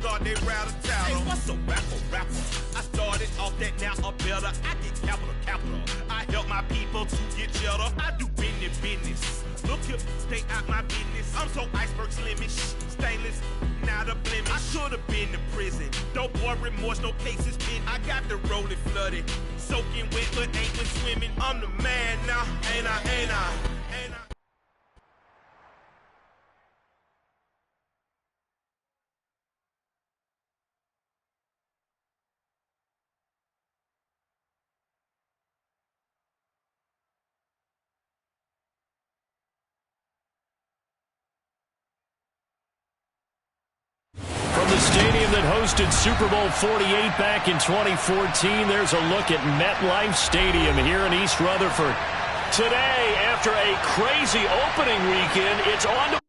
start they rattle tattle. Hey, what's a rapper? I started off that, now I'm better. I get capital. I help my people to get cheddar. I do business. Look here, stay out my business. I'm so iceberg slimish, stainless, not a blemish. I should've been to prison. Don't boy remorse, no cases pinned. I got the rolling flooded, soaking wet, but ain't been swimming. I'm the man now, ain't I? From the stadium that hosted Super Bowl 48 back in 2014, there's a look at MetLife Stadium here in East Rutherford. Today, after a crazy opening weekend, it's on to...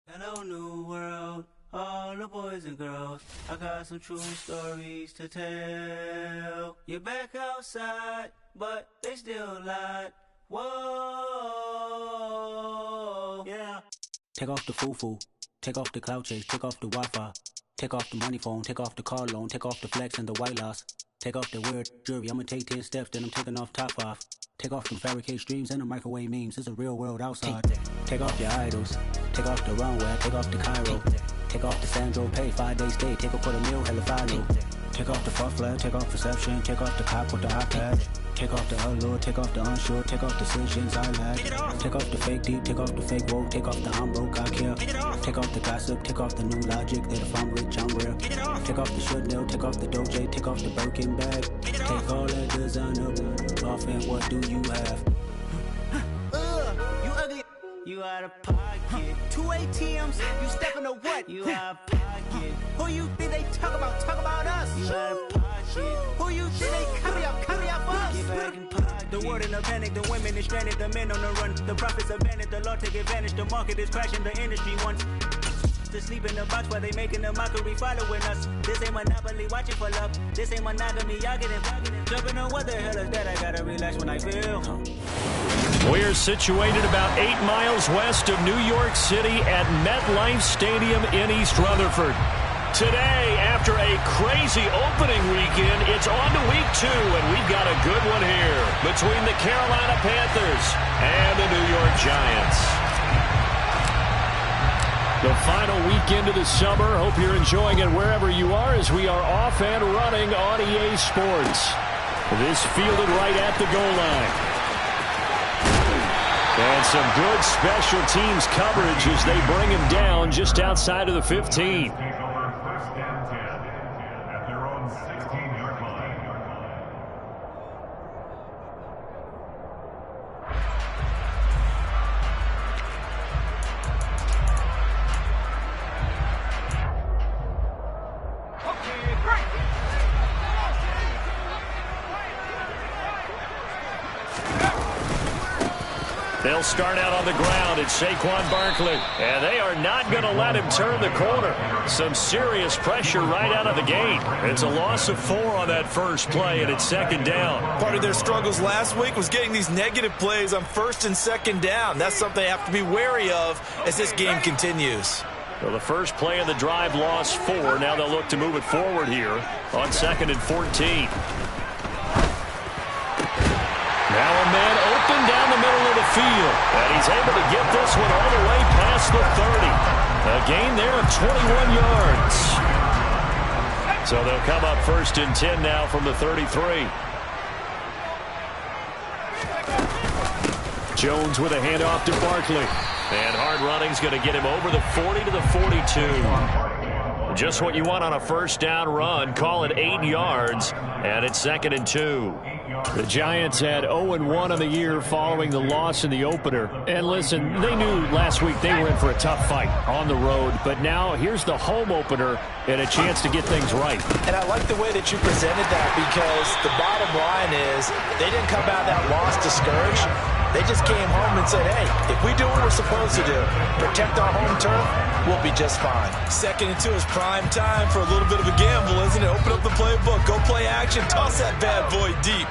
Hello, new world, all the boys and girls. I got some true stories to tell. You're back outside, but they still lied. Whoa, yeah. Take off the foo-foo. Take off the cloud chase, take off the Wi-Fi. Take off the money phone, take off the car loan, take off the flex and the white loss. Take off the weird jewelry, I'ma take 10 steps, then I'm taking off top 5. Take off them fabricated streams and the microwave memes, it's a real world outside. Take off your idols, take off the runway, take off the Cairo. Take off the Sandro pay, 5-day stay, take a $250,000, hella final. Take off the fuck flag, take off perception, take off the cop with the iPad. Take off the allure, take off the unsure, take off decisions I lack. Take off the fake deep, take off the fake woke, take off the I'm broke, I care. Take off the gossip, take off the new logic that if I'm rich, I'm rare. Take off the Chanel, take off the Doja, take off the Birkin bag. Take all that designer off and what do you have? You ugly. You out of pocket. 2 ATMs, you stepping to what? You out of pocket. Who you think they talk about? Talk about us. You out of pocket. Who you think they copy up for us? Get back in pocket. The world in a panic, the women is stranded, the men on the run. The profits abandoned, the law take advantage. The market is crashing, the industry wants to sleep in the box while they making a mockery following us. This ain't Monopoly, watching for love. This ain't monogamy, y'all getting jumping on what the hell is that? I gotta relax when I feel. We're situated about 8 miles west of New York City at MetLife Stadium in East Rutherford. Today, after a crazy opening weekend, it's on to week 2, and we've got a good one here between the Carolina Panthers and the New York Giants. The final weekend of the summer. Hope you're enjoying it wherever you are as we are off and running on EA Sports. This fielded right at the goal line. And some good special teams coverage as they bring him down just outside of the 15. They'll start out on the ground. It's Saquon Barkley. And they are not going to let him turn the corner. Some serious pressure right out of the gate. It's a loss of 4 on that first play, and it's second down. Part of their struggles last week was getting these negative plays on first and second down. That's something they have to be wary of as this game continues. Well, the first play of the drive lost 4. Now they'll look to move it forward here on 2nd and 14. Now a man open down the middle of the field. And he's able to get this one all the way past the 30. A gain there of 21 yards. So they'll come up 1st and 10 now from the 33. Jones with a handoff to Barkley. And hard running's going to get him over the 40 to the 42. Just what you want on a first down run. Call it 8 yards. And it's 2nd and 2. The Giants had 0-1 on the year following the loss in the opener. And listen, they knew last week they were in for a tough fight on the road. But now here's the home opener and a chance to get things right. And I like the way that you presented that, because the bottom line is they didn't come out of that loss discouraged. They just came home and said, hey, if we do what we're supposed to do, protect our home turf, we'll be just fine. 2nd and 2 is prime time for a little bit of a gamble, isn't it? Open up the playbook, go play action, toss that bad boy deep.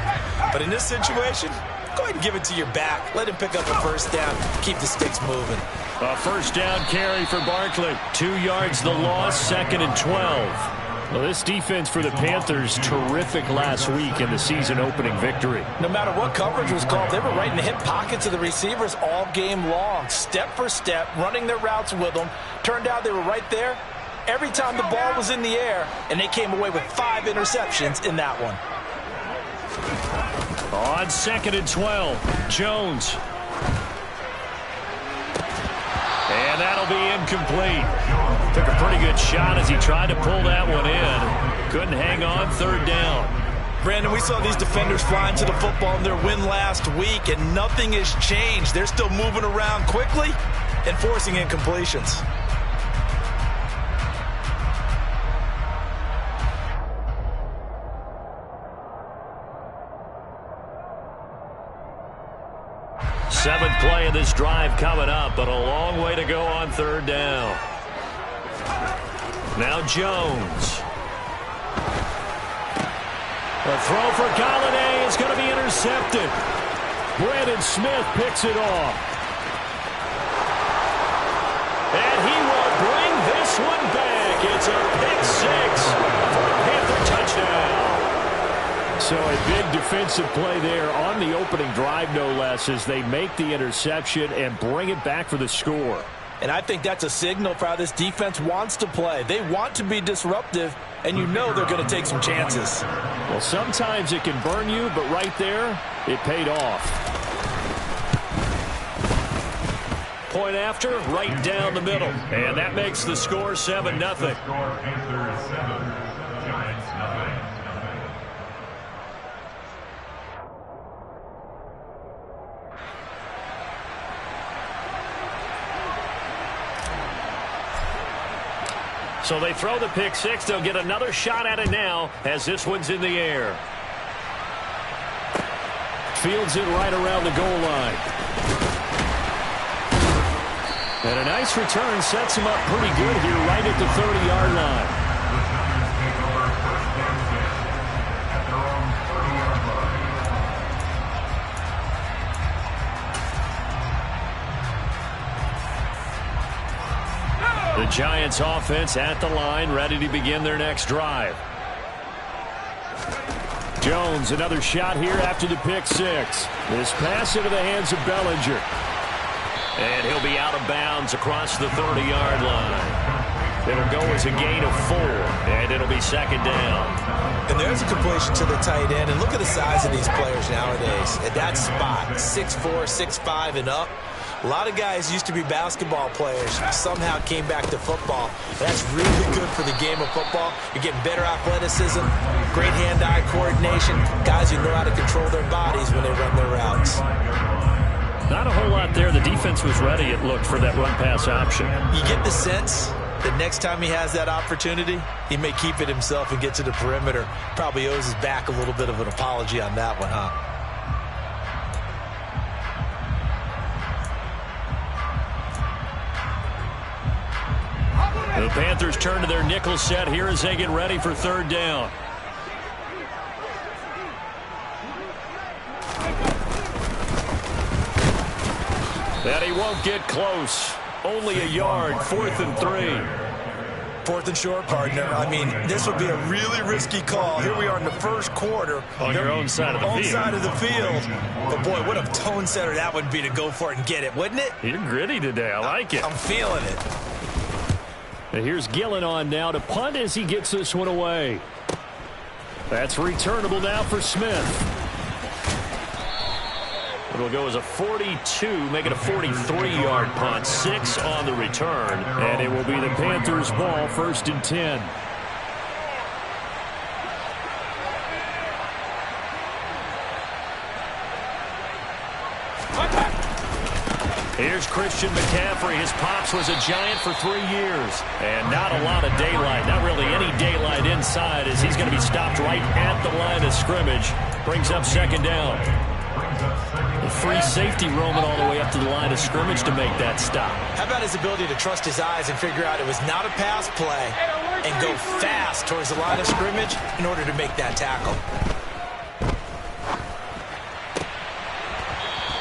But in this situation, Go ahead and give it to your back. Let him pick up a first down. Keep the sticks moving. A first down carry for Barkley. 2 yards the loss, 2nd and 12. Well, this defense for the Panthers, terrific last week in the season-opening victory. No matter what coverage was called, they were right in the hip pockets of the receivers all game long, step for step, running their routes with them. Turned out they were right there every time the ball was in the air, and they came away with 5 interceptions in that one. On 2nd and 12, Jones. And that'll be incomplete. Took a pretty good shot as he tried to pull that one in. Couldn't hang on, 3rd down. Brandon, we saw these defenders flying to the football in their win last week, and nothing has changed. They're still moving around quickly and forcing incompletions. Seventh play of this drive coming up, but a long way to go on 3rd down. Now Jones. The throw for Galladay is going to be intercepted. Brandon Smith picks it off. And he will bring this one back. It's a pick 6 for a Panther touchdown. So a big defensive play there on the opening drive, no less, as they make the interception and bring it back for the score. And I think that's a signal for how this defense wants to play. They want to be disruptive, and you know they're going to take some chances. Well, sometimes it can burn you, but right there, it paid off. Point after, right down the middle. And that makes the score 7-0. So they throw the pick 6. They'll get another shot at it now as this one's in the air. Fields it right around the goal line. And a nice return sets him up pretty good here right at the 30-yard line. The Giants offense at the line, ready to begin their next drive. Jones, another shot here after the pick 6. This pass into the hands of Bellinger. And he'll be out of bounds across the 30-yard line. It'll go as a gain of 4, and it'll be 2nd down. And there's a completion to the tight end. And look at the size of these players nowadays. At that spot, 6'4", 6'5", and up. A lot of guys used to be basketball players, somehow came back to football. That's really good for the game of football. You're getting better athleticism, great hand-eye coordination, guys who know how to control their bodies when they run their routes. Not a whole lot there. The defense was ready, it looked, for that run-pass option. You get the sense that next time he has that opportunity, he may keep it himself and get to the perimeter. Probably owes his back a little bit of an apology on that one, huh? The Panthers turn to their nickel set here as they get ready for 3rd down. And he won't get close. Only a yard, 4th and 3. 4th and short, partner. I mean, this would be a really risky call. Here we are in the first quarter. On your own side of the field. Own side of the field. But, boy, what a tone setter that would be to go for it and get it, wouldn't it? You're gritty today. I like it. I'm feeling it. And here's Gillen on now to punt as he gets this one away. That's returnable now for Smith. It'll go as a 42, make it a 43-yard punt. 6 on the return, and it will be the Panthers' ball, 1st and 10. Here's Christian McCaffrey. His pops was a Giant for 3 years. And not a lot of daylight, not really any daylight inside, as he's going to be stopped right at the line of scrimmage. Brings up 2nd down. The free safety roaming all the way up to the line of scrimmage to make that stop. How about his ability to trust his eyes and figure out it was not a pass play and go fast towards the line of scrimmage in order to make that tackle.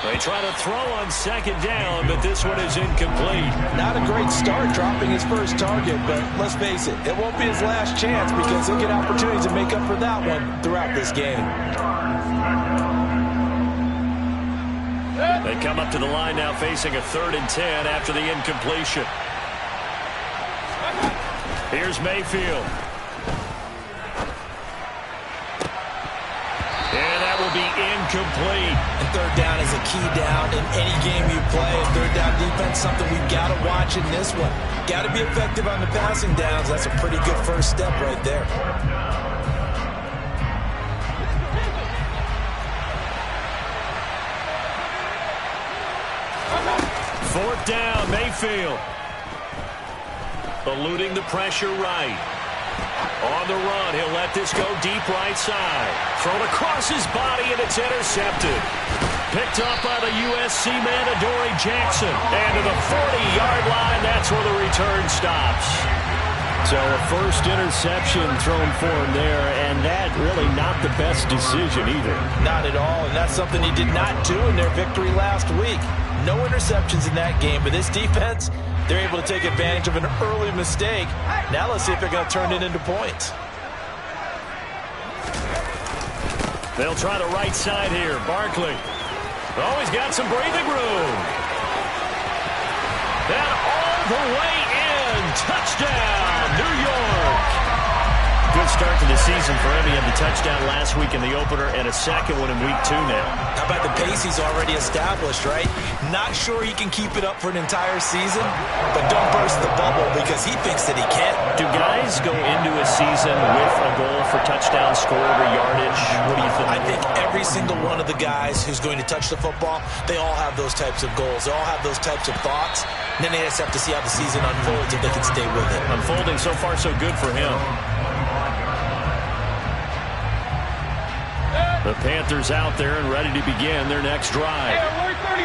They try to throw on second down, but this one is incomplete. Not a great start dropping his first target, but let's face it, it won't be his last chance because he'll get opportunities to make up for that one throughout this game. They come up to the line now facing a 3rd and 10 after the incompletion. Here's Mayfield. And that will be incomplete. And 3rd down is a key down in any game you play. And 3rd down defense, something we've got to watch in this one. Got to be effective on the passing downs. That's a pretty good first step right there. Fourth down, Mayfield. Eluding the pressure right. On the run, he'll let this go deep right side. Thrown across his body, and it's intercepted. Picked up by the USC man, Adoree Jackson. And to the 40-yard line, that's where the return stops. So a first interception thrown for him there, and that really not the best decision either. Not at all, and that's something he did not do in their victory last week. No interceptions in that game, but this defense, they're able to take advantage of an early mistake. Now let's see if they're going to turn it into points. They'll try the right side here. Barkley. Oh, he's got some breathing room. And all the way in. Touchdown, New York. Good start to the season for him. He had the touchdown last week in the opener and a second one in week 2 now. How about the pace he's already established, right? Not sure he can keep it up for an entire season, but don't burst the bubble because he thinks that he can. Do guys go into a season with a goal for touchdown scored or yardage? What do you think? I think every single one of the guys who's going to touch the football, they all have those types of goals. They all have those types of thoughts. And then they just have to see how the season unfolds if they can stay with it. Unfolding so far so good for him. The Panthers out there and ready to begin their next drive.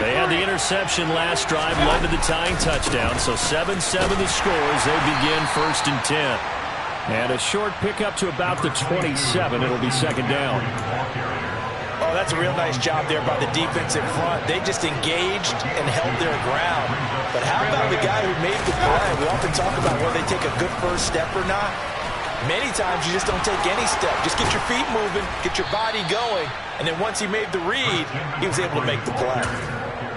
They had the interception last drive, led to the tying touchdown, so 7-7 the score as they begin 1st and 10. And a short pickup to about the 27. It'll be 2nd down. Oh, that's a real nice job there by the defense in front. They just engaged and held their ground. But how about the guy who made the play? We often talk about whether they take a good first step or not. Many times you just don't take any step. Just get your feet moving, get your body going, and then once he made the read, he was able to make the play.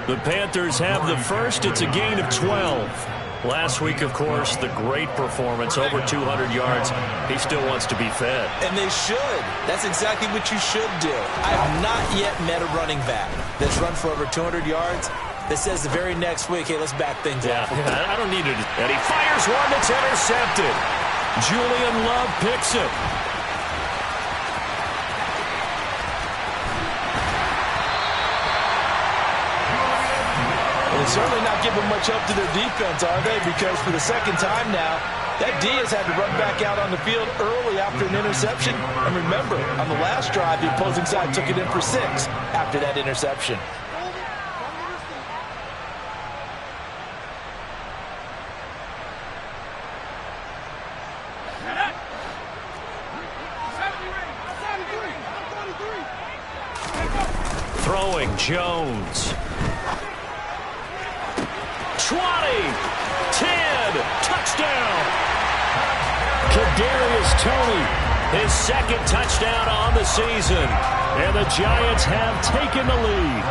The Panthers have the first. It's a gain of 12. Last week, of course, the great performance, over 200 yards. He still wants to be fed. And they should. That's exactly what you should do. I have not yet met a running back that's run for over 200 yards that says the very next week, hey, let's back things up. I don't need it. And he fires one that's intercepted. Julian Love picks it. Well, they're certainly not giving much help to their defense, are they? Because for the second time now, that D has had to run back out on the field early after an interception. And remember, on the last drive, the opposing side took it in for 6 after that interception. Throwing Jones. 20, 10, touchdown. Kadarius Toney, his 2nd touchdown on the season. And the Giants have taken the lead.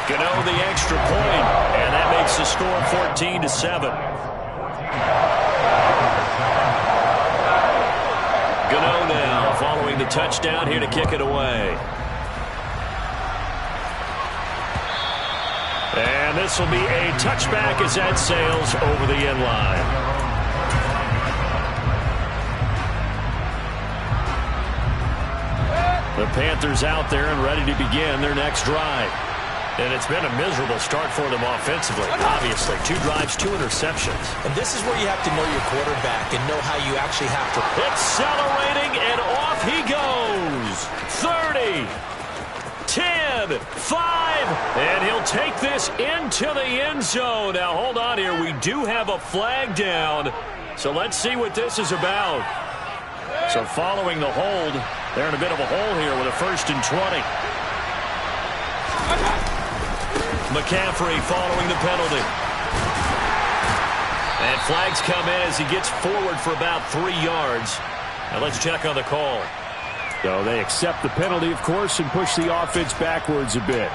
Gano the extra point, and that makes the score 14-7. Gano now following the touchdown here to kick it away. And this will be a touchback as that sails over the end line. The Panthers out there and ready to begin their next drive. And it's been a miserable start for them offensively, obviously. 2 drives, 2 interceptions. And this is where you have to know your quarterback and know how you actually have to. Accelerating, and off he goes. 30, 10, 5, and he'll take this into the end zone. Now, hold on here. We do have a flag down, so let's see what this is about. So following the hold, They're in a bit of a hole here with a 1st and 20. McCaffrey following the penalty. And flags come in as he gets forward for about 3 yards. Now let's check on the call. So they accept the penalty, of course, and push the offense backwards a bit.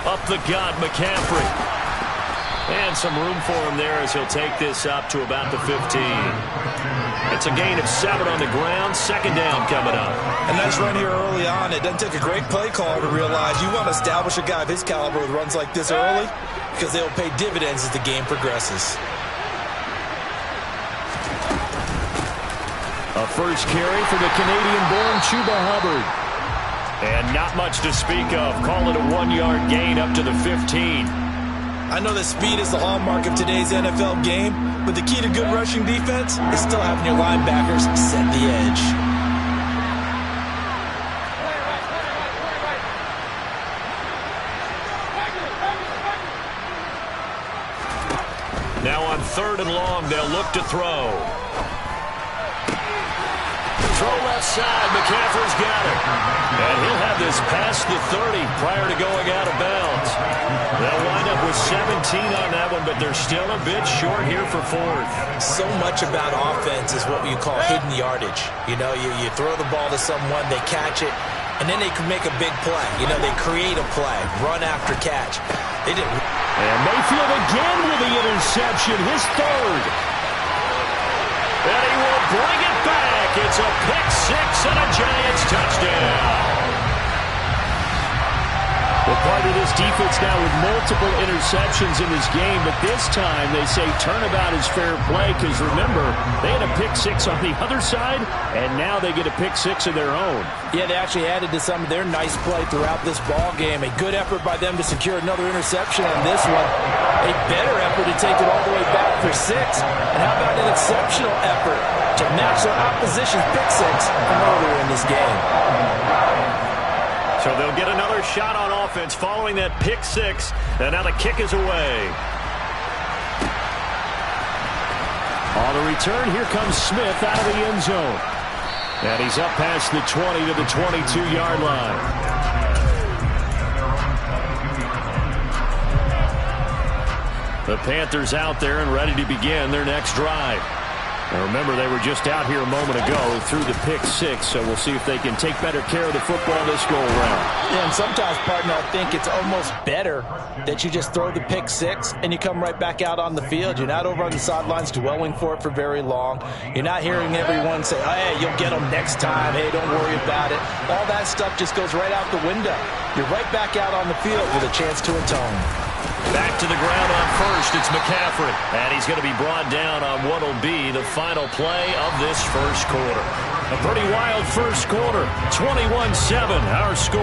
Up the gut, McCaffrey. And some room for him there as he'll take this up to about the 15. It's a gain of 7 on the ground. 2nd down coming up. A nice run here early on. It doesn't take a great play caller to realize you want to establish a guy of his caliber with runs like this early because they'll pay dividends as the game progresses. A first carry for the Canadian-born Chuba Hubbard. And not much to speak of. Call it a 1-yard gain up to the 15. I know that speed is the hallmark of today's NFL game, but the key to good rushing defense is still having your linebackers set the edge. Now on 3rd and long, they'll look to throw. Throw left side. McCaffrey's got it. And he'll have this past the 30 prior to going out of bounds. They'll wind up with 17 on that one, but they're still a bit short here for 4th. So much about offense is what you call hidden yardage. You know, you throw the ball to someone, they catch it, and then they can make a big play. You know, they create a play, run after catch. They didn't. And Mayfield again with the interception, his 3rd. And he will bring it back. It's a pick 6 and a Giants touchdown. Well, part of this defense now with multiple interceptions in this game, but this time they say turnabout is fair play because, remember, they had a pick 6 on the other side, and now they get a pick 6 of their own. Yeah, they actually added to some of their nice play throughout this ball game. A good effort by them to secure another interception on this one. A better effort to take it all the way back for 6. And how about an exceptional effort to match their opposition's pick 6 from earlier in this game? So they'll get another shot on offense following that pick 6. And now the kick is away. On the return, here comes Smith out of the end zone. And he's up past the 20 to the 22-yard line. The Panthers out there and ready to begin their next drive. Now remember, they were just out here a moment ago through the pick 6, so we'll see if they can take better care of the football this go-around. Yeah, and sometimes, partner, I think it's almost better that you just throw the pick 6 and you come right back out on the field. You're not over on the sidelines dwelling for it for very long. You're not hearing everyone say, oh, hey, you'll get them next time. Hey, don't worry about it. All that stuff just goes right out the window. You're right back out on the field with a chance to atone. Back to the ground on 1st, it's McCaffrey. And he's going to be brought down on what will be the final play of this 1st quarter. A pretty wild 1st quarter. 21-7, our score.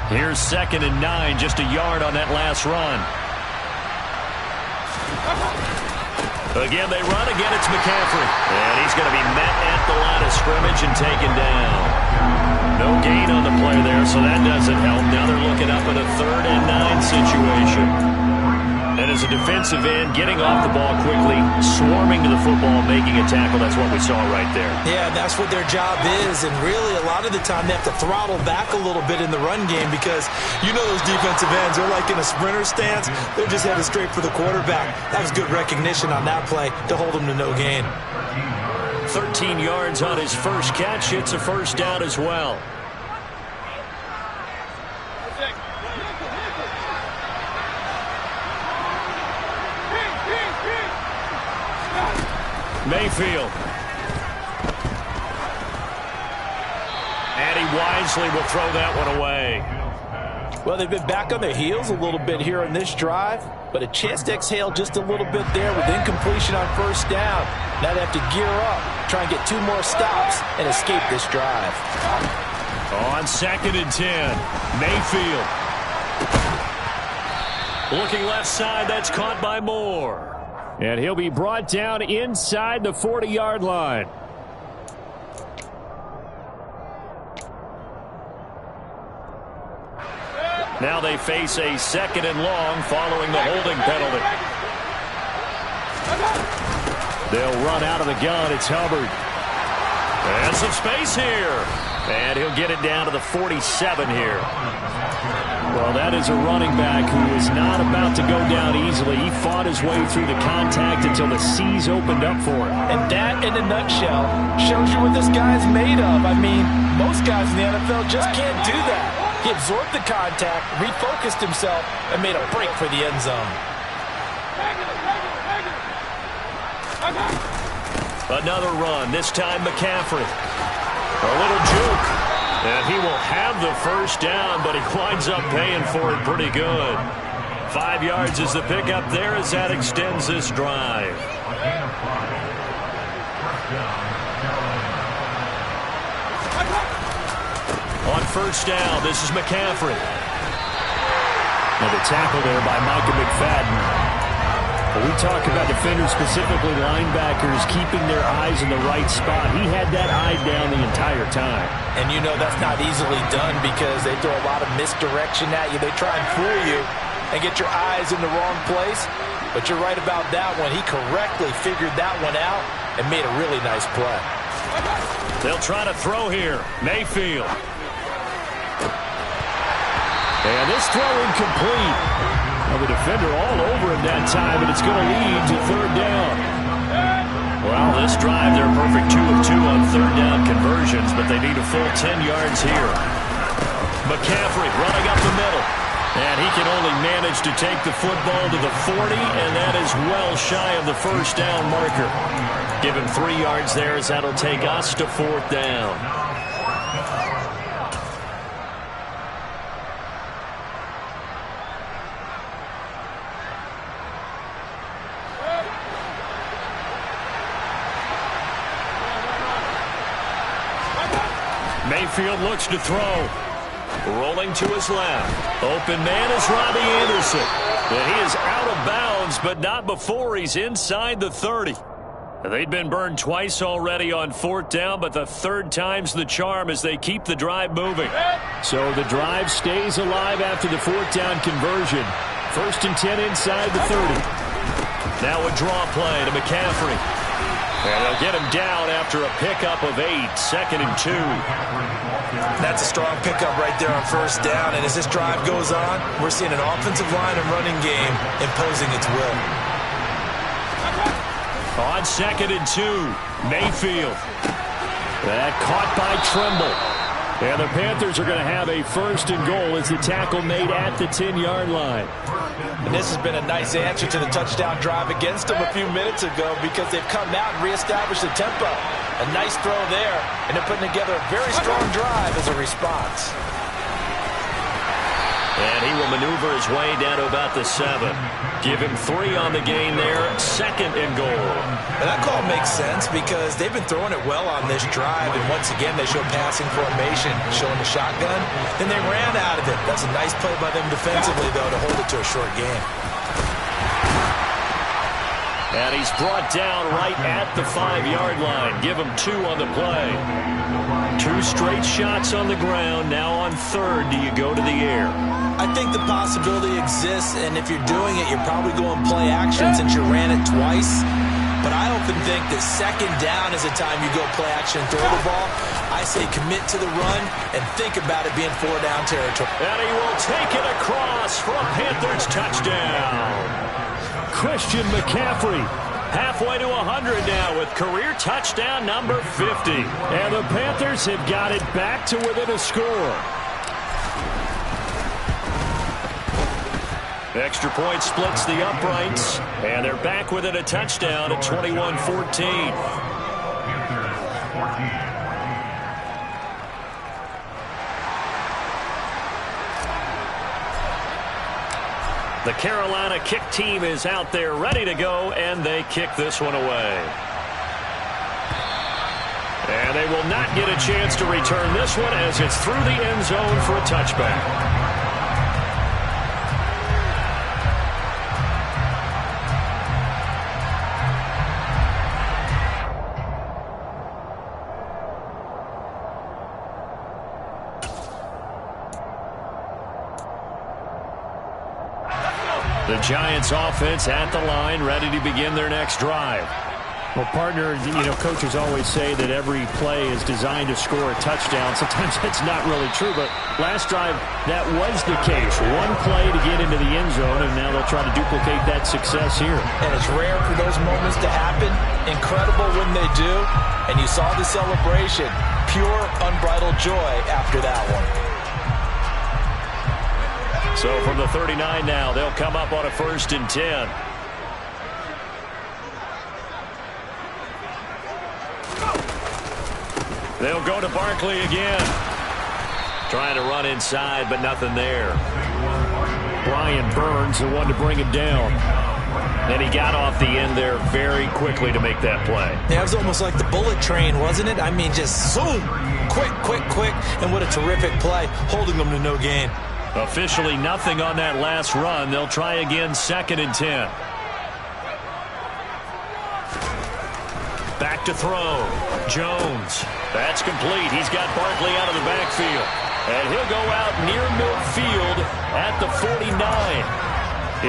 Here's 2nd and 9, just a yard on that last run. Again, they run. Again, it's McCaffrey. And he's going to be met at the line of scrimmage and taken down. No gain on the play there, so that doesn't help. Now they're looking up at a 3rd and 9 situation. And as a defensive end, getting off the ball quickly, swarming to the football, making a tackle, that's what we saw right there. Yeah, that's what their job is. And really, a lot of the time, they have to throttle back a little bit in the run game because you know those defensive ends, they're like in a sprinter stance. They're just headed straight for the quarterback. That was good recognition on that play to hold them to no gain. 13 yards on his first catch. It's a 1st down as well. Mayfield. And he wisely will throw that one away. Well, they've been back on their heels a little bit here on this drive, but a chance to exhale just a little bit there with incompletion on 1st down. Now they have to gear up, try and get 2 more stops and escape this drive. On 2nd and 10, Mayfield. Looking left side, that's caught by Moore. And he'll be brought down inside the 40-yard line. Now they face a 2nd and long following the holding penalty. They'll run out of the gun. It's Hubbard. And some space here. And he'll get it down to the 47 here. Well, that is a running back who is not about to go down easily. He fought his way through the contact until the C's opened up for him. And that, in a nutshell, shows you what this guy's made of. I mean, most guys in the NFL just can't do that. He absorbed the contact, refocused himself, and made a break for the end zone. Another run, this time McCaffrey. A little juke. And he will have the first down, but he winds up paying for it pretty good. 5 yards is the pickup there as that extends this drive. On first down, this is McCaffrey. And the tackle there by Micah McFadden. When we talk about defenders, specifically linebackers, keeping their eyes in the right spot, he had that eye down the entire time. And you know that's not easily done because they throw a lot of misdirection at you. They try and fool you and get your eyes in the wrong place. But you're right about that one. He correctly figured that one out and made a really nice play. They'll try to throw here. Mayfield. And this throw incomplete. Well, the defender all over him that time, and it's going to lead to 3rd down. Well, this drive, they're perfect 2 of 2 on 3rd down conversions, but they need a full 10 yards here. McCaffrey running up the middle. And he can only manage to take the football to the 40, and that is well shy of the first down marker. Give him 3 yards there as that'll take us to 4th down. Mayfield looks to throw. Rolling to his left. Open man is Robbie Anderson. And he is out of bounds, but not before he's inside the 30. They'd been burned twice already on 4th down, but the 3rd time's the charm as they keep the drive moving. So the drive stays alive after the 4th down conversion. 1st and 10 inside the 30. Now a draw play to McCaffrey. And they'll get him down after a pickup of 8, 2nd and 2. That's a strong pickup right there on 1st down. And as this drive goes on, we're seeing an offensive line and running game imposing its will. On 2nd and 2, Mayfield. That caught by Trimble. And the Panthers are going to have a 1st and goal as the tackle made at the 10-yard line. And this has been a nice answer to the touchdown drive against them a few minutes ago because they've come out and reestablished the tempo. A nice throw there, and they're putting together a very strong drive as a response. And he will maneuver his way down to about the 7. Give him 3 on the gain there, 2nd and goal. And that call makes sense because they've been throwing it well on this drive, and once again they show passing formation, showing the shotgun. Then they ran out of it. That's a nice play by them defensively, though, to hold it to a short game. And he's brought down right at the 5-yard line. Give him 2 on the play. 2 straight shots on the ground. Now on 3rd, do you go to the air? I think the possibility exists, and if you're doing it, you're probably going play action since you ran it twice. But I often think that 2nd down is the time you go play action and throw the ball. I say commit to the run and think about it being 4-down territory. And he will take it across for a Panthers touchdown. Christian McCaffrey. Halfway to 100 now with career touchdown number 50. And the Panthers have got it back to within a score. Extra point splits the uprights, and they're back within a touchdown at 21-14. The Carolina kick team is out there ready to go, and they kick this one away. And they will not get a chance to return this one as it's through the end zone for a touchback. The Giants offense at the line, ready to begin their next drive. Well, partner, coaches always say that every play is designed to score a touchdown. Sometimes that's not really true, but last drive, that was the case. One play to get into the end zone, and now they'll try to duplicate that success here. And it's rare for those moments to happen. Incredible when they do. And you saw the celebration. Pure, unbridled joy after that one. So from the 39 now, they'll come up on a 1st and 10. They'll go to Barkley again. Trying to run inside, but nothing there. Brian Burns, the one to bring him down. And he got off the end there very quickly to make that play. Yeah, it was almost like the bullet train, wasn't it? I mean, just zoom. Quick, quick, quick. And what a terrific play, holding them to no gain. Officially nothing on that last run. They'll try again, 2nd and 10. Back to throw. Jones. That's complete. He's got Barkley out of the backfield. And he'll go out near midfield at the 49.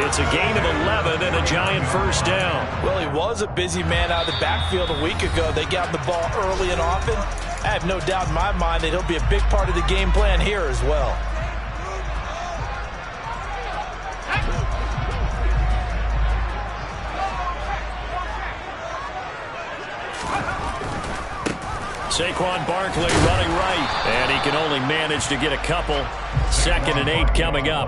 It's a gain of 11 and a Giant 1st down. Well, he was a busy man out of the backfield a week ago. They got the ball early and often. I have no doubt in my mind that he'll be a big part of the game plan here as well. Saquon Barkley running right, and he can only manage to get a couple. 2nd and 8 coming up.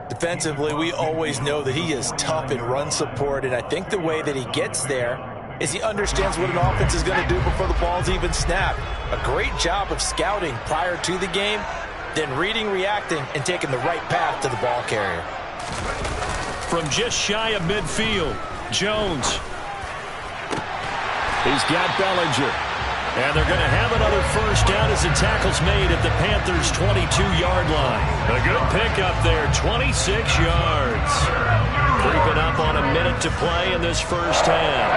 Defensively, we always know that he is tough in run support, and I think the way that he gets there is he understands what an offense is going to do before the ball's even snapped. A great job of scouting prior to the game, then reading, reacting, and taking the right path to the ball carrier. From just shy of midfield, Jones. He's got Bellinger. And they're going to have another 1st down as the tackle's made at the Panthers' 22-yard line. A good pickup there, 26 yards. Creeping up on a minute to play in this 1st half.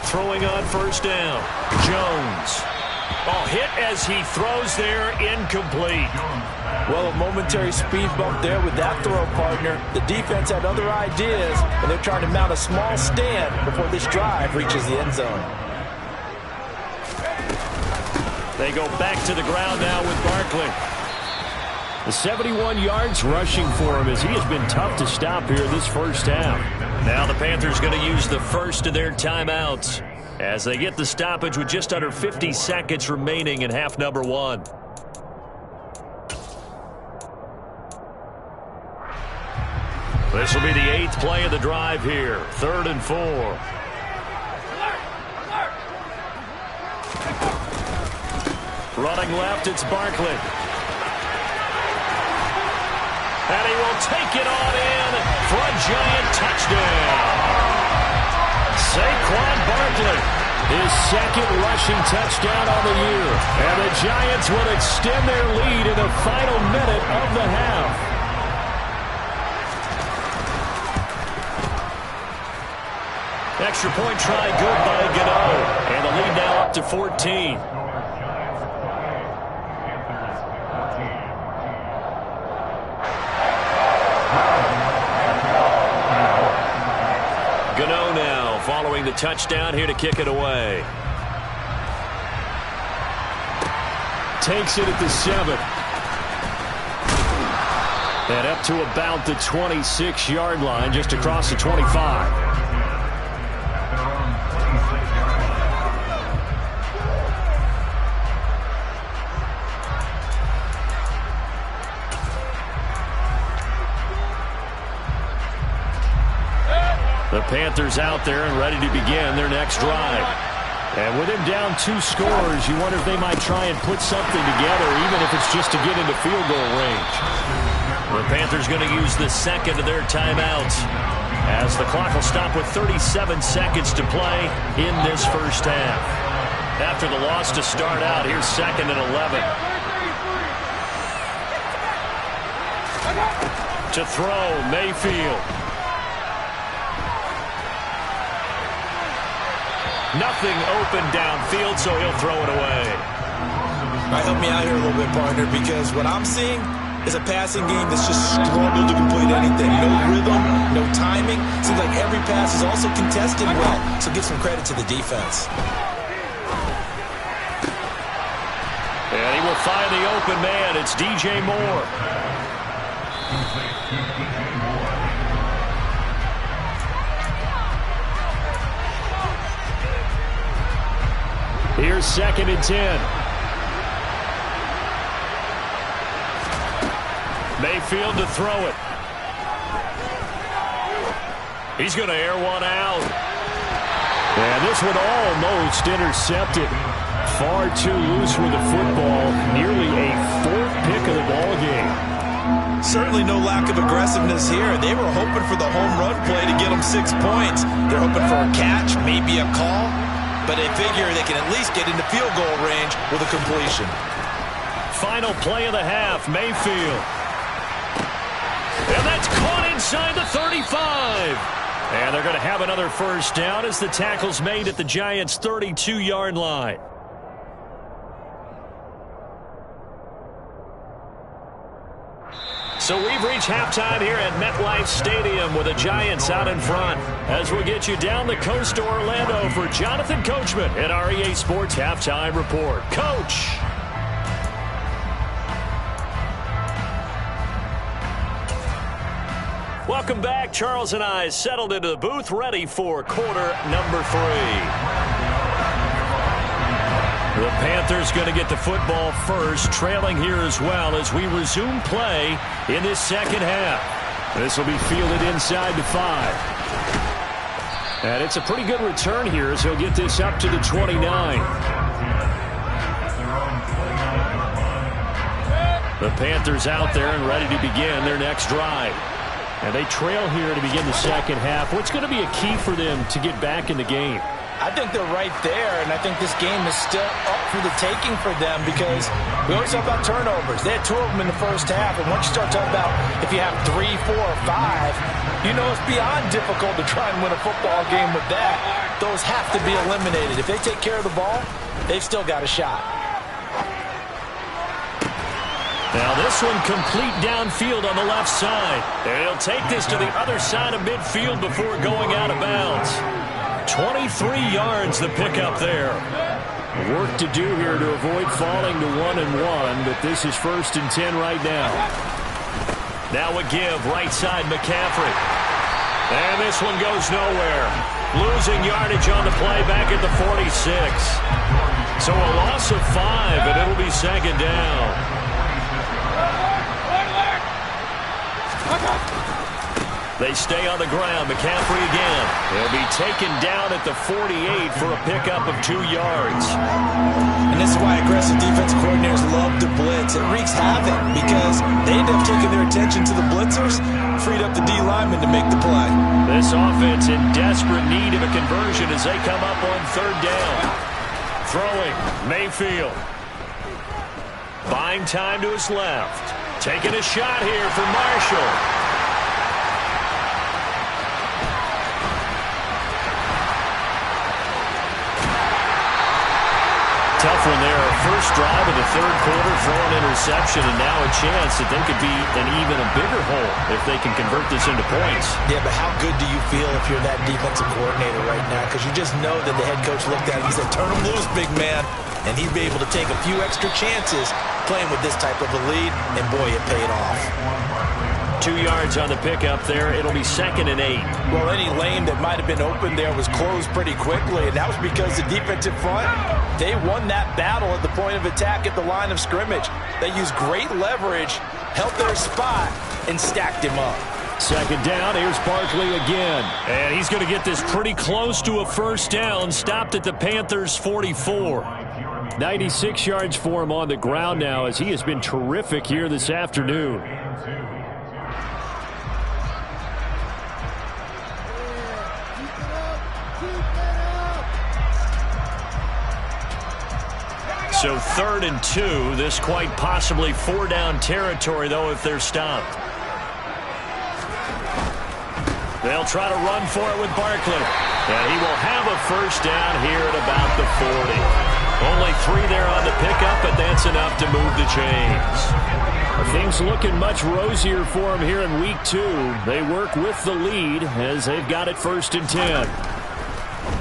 Throwing on 1st down, Jones. Oh, hit as he throws there, incomplete. Well, a momentary speed bump there with that throw, partner. The defense had other ideas, and they're trying to mount a small stand before this drive reaches the end zone. They go back to the ground now with Barkley. The 71 yards rushing for him as he has been tough to stop here this 1st half. Now the Panthers going to use the first of their timeouts as they get the stoppage with just under 50 seconds remaining in half number 1. This will be the 8th play of the drive here. 3rd and 4. Running left, it's Barkley. And he will take it on in for a Giant touchdown. Saquon Barkley, his 2nd rushing touchdown on the year. And the Giants will extend their lead in the final minute of the half. Extra point try good by Gano. And the lead now up to 14. Gano now following the touchdown here to kick it away. Takes it at the 7. And up to about the 26-yard line, just across the 25. The Panthers out there and ready to begin their next drive. And with him down 2 scores, you wonder if they might try and put something together, even if it's just to get into field goal range. The Panthers going to use the 2nd of their timeouts as the clock will stop with 37 seconds to play in this 1st half. After the loss to start out, here's 2nd and 11. To throw, Mayfield. Nothing open downfield, so he'll throw it away. All right, help me out here a little bit, partner, because what I'm seeing is a passing game that's just struggled to complete anything. No rhythm, no timing. Seems like every pass is also contested well, so give some credit to the defense. And he will find the open man. It's DJ Moore. Here's 2nd and 10. Mayfield to throw it. He's going to air one out. And this one almost intercepted. Far too loose with the football. Nearly a 4th pick of the ball game. Certainly no lack of aggressiveness here. They were hoping for the home run play to get them 6 points. They're hoping for a catch, maybe a call. But they figure they can at least get into field goal range with a completion. Final play of the half, Mayfield. And that's caught inside the 35. And they're going to have another first down as the tackle's made at the Giants' 32-yard line. So we've reached halftime here at MetLife Stadium with the Giants out in front. As we'll get you down the coast to Orlando for Jonathan Coachman at our EA Sports Halftime Report. Coach! Welcome back. Charles and I settled into the booth, ready for quarter number 3. The Panthers going to get the football first, trailing here as well as we resume play in this second half. This will be fielded inside the 5. And it's a pretty good return here as he'll get this up to the 29. The Panthers out there and ready to begin their next drive. And they trail here to begin the second half. What's going to be a key for them to get back in the game? I think they're right there, and I think this game is still up for the taking for them because we always talk about turnovers. They had 2 of them in the first half, and once you start talking about if you have 3, 4, or 5, you know it's beyond difficult to try and win a football game with that. Those have to be eliminated. If they take care of the ball, they've still got a shot. Now this one complete downfield on the left side. And he'll take this to the other side of midfield before going out of bounds. 23 yards the pickup there. Work to do here to avoid falling to 1-1, but this is 1st and 10 right now. Now a give, right side McCaffrey. And this one goes nowhere. Losing yardage on the play back at the 46. So a loss of 5, and it'll be 2nd down. They stay on the ground. McCaffrey again. He'll be taken down at the 48 for a pickup of 2 yards. And this is why aggressive defensive coordinators love to blitz. It wreaks havoc because they end up taking their attention to the blitzers, freed up the D linemen to make the play. This offense in desperate need of a conversion as they come up on 3rd down. Throwing, Mayfield. Buying time to his left. Taking a shot here for Marshall. Tough one there. First drive of the 3rd quarter, throwing interception, and now a chance that they could be in even a bigger hole if they can convert this into points. Yeah, but how good do you feel if you're that defensive coordinator right now? Because you just know that the head coach looked at him and said, turn him loose, big man. And he'd be able to take a few extra chances playing with this type of a lead, and boy, it paid off. 2 yards on the pickup there. It'll be 2nd and 8. Well, any lane that might have been open there was closed pretty quickly, and that was because the defensive front, they won that battle at the point of attack at the line of scrimmage. They used great leverage, held their spot, and stacked him up. 2nd down. Here's Barkley again. And he's going to get this pretty close to a first down. Stopped at the Panthers' 44. 96 yards for him on the ground now as he has been terrific here this afternoon. So 3rd and 2. This quite possibly 4-down territory, though, if they're stopped. They'll try to run for it with Barkley. And he will have a first down here at about the 40. Only 3 there on the pickup, but that's enough to move the chains. Things looking much rosier for them here in week 2. They work with the lead as they've got it 1st and 10.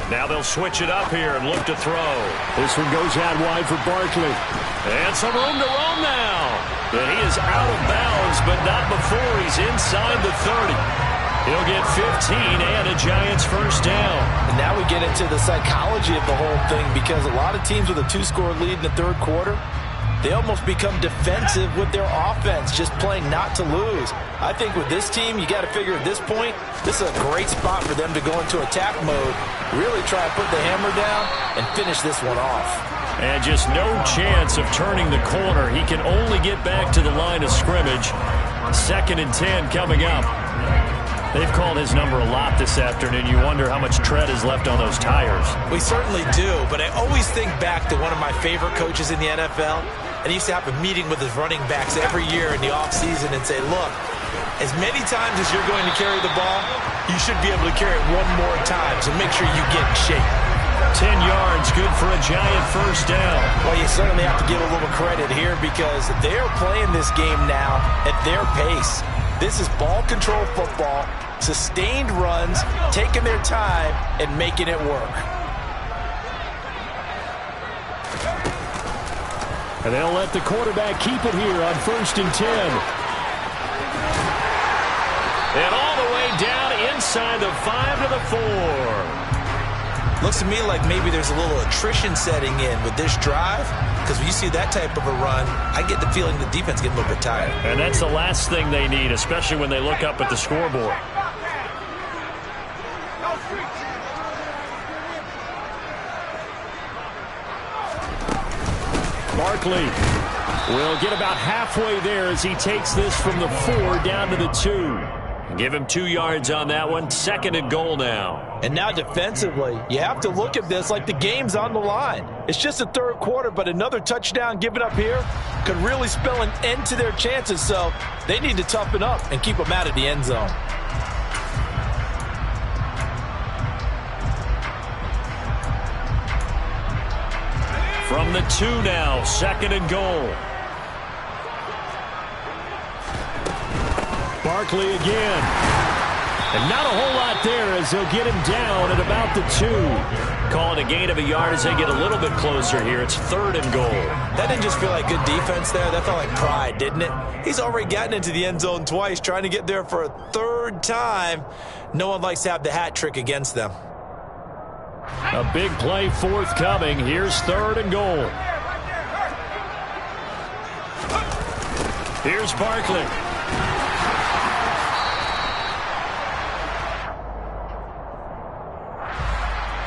Now they'll switch it up here and look to throw. This one goes out wide for Barkley. And some room to roam now. And he is out of bounds, but not before he's inside the 30. He'll get 15 and a Giants first down. And now we get into the psychology of the whole thing, because a lot of teams with a 2-score lead in the 3rd quarter, they almost become defensive with their offense, just playing not to lose. I think with this team, you got to figure at this point, this is a great spot for them to go into attack mode, really try to put the hammer down and finish this one off. And just no chance of turning the corner. He can only get back to the line of scrimmage. 2nd and 10 coming up. They've called his number a lot this afternoon. You wonder how much tread is left on those tires. We certainly do, but I always think back to one of my favorite coaches in the NFL, and he used to have a meeting with his running backs every year in the offseason and say, look, as many times as you're going to carry the ball, you should be able to carry it one more time, so make sure you get in shape. 10 yards, good for a Giant first down. Well, you certainly have to give a little credit here because they're playing this game now at their pace. This is ball control football, sustained runs, taking their time, and making it work. And they'll let the quarterback keep it here on 1st and 10. And all the way down inside the 5 to the 4. Looks to me like maybe there's a little attrition setting in with this drive, because when you see that type of a run, I get the feeling the defense getting a little bit tired. And that's the last thing they need, especially when they look up at the scoreboard. Barkley will get about halfway there as he takes this from the 4 down to the 2. Give him 2 yards on that one. 2nd and goal now. And now defensively, you have to look at this like the game's on the line. It's just the 3rd quarter, but another touchdown given up here could really spell an end to their chances. So they need to toughen up and keep them out of the end zone. From the 2 now, 2nd and goal. Barkley again. And not a whole lot there as they'll get him down at about the 2. Calling a gain of a yard as they get a little bit closer here. It's 3rd and goal. That didn't just feel like good defense there. That felt like pride, didn't it? He's already gotten into the end zone twice, trying to get there for a 3rd time. No one likes to have the hat trick against them. A big play forthcoming. Here's 3rd and goal. Here's Barkley.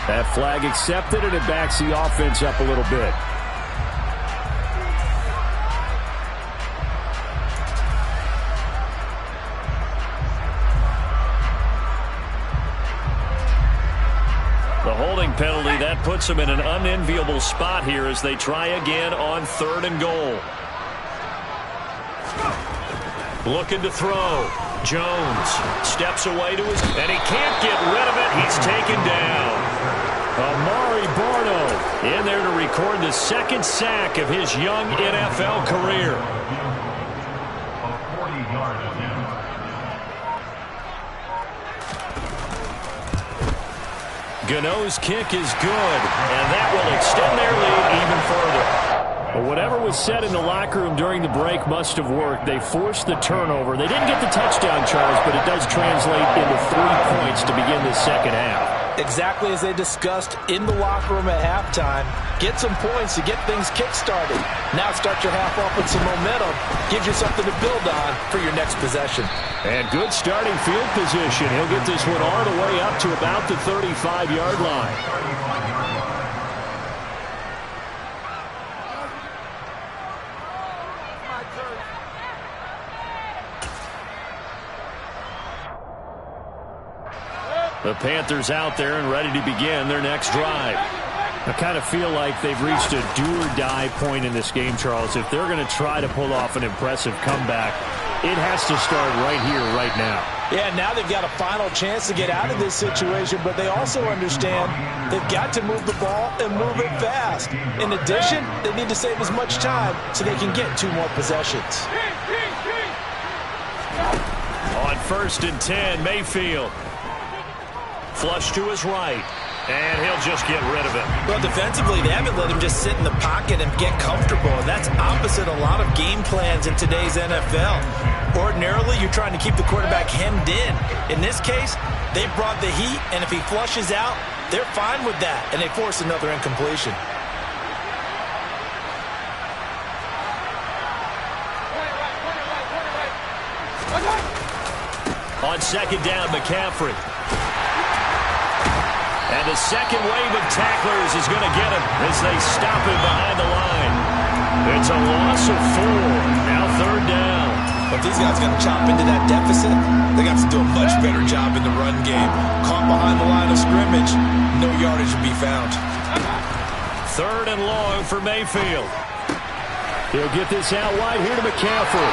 That flag accepted, and it backs the offense up a little bit. The holding penalty, that puts them in an unenviable spot here as they try again on 3rd and goal. Looking to throw. Jones steps away to his, and he can't get rid of it. He's taken down. Amari Barno in there to record the 2nd sack of his young NFL career. Gano's kick is good, and that will extend their lead even further. Well, whatever was said in the locker room during the break must have worked. They forced the turnover. They didn't get the touchdown, Charles, but it does translate into 3 points to begin the 2nd half. Exactly as they discussed in the locker room at halftime. Get some points to get things kick-started. Now start your half off with some momentum. Gives you something to build on for your next possession. And good starting field position. He'll get this one all the way up to about the 35-yard line. The Panthers out there and ready to begin their next drive. I kind of feel like they've reached a do-or-die point in this game, Charles. If they're going to try to pull off an impressive comeback, it has to start right here, right now. Yeah, now they've got a final chance to get out of this situation, but they also understand they've got to move the ball and move it fast. In addition, they need to save as much time so they can get 2 more possessions. On 1st and 10, Mayfield. Flush to his right. And he'll just get rid of it. Well, defensively, they haven't let him just sit in the pocket and get comfortable. And that's opposite a lot of game plans in today's NFL. Ordinarily, you're trying to keep the quarterback hemmed in. In this case, they brought the heat, and if he flushes out, they're fine with that, and they force another incompletion. On 2nd down, McCaffrey. And the second wave of tacklers is going to get him as they stop him behind the line. It's a loss of 4. Now 3rd down. If these guys are going to chop into that deficit, they got to do a much better job in the run game. Caught behind the line of scrimmage, no yardage to be found. 3rd and long for Mayfield. He'll get this out wide here to McCaffrey.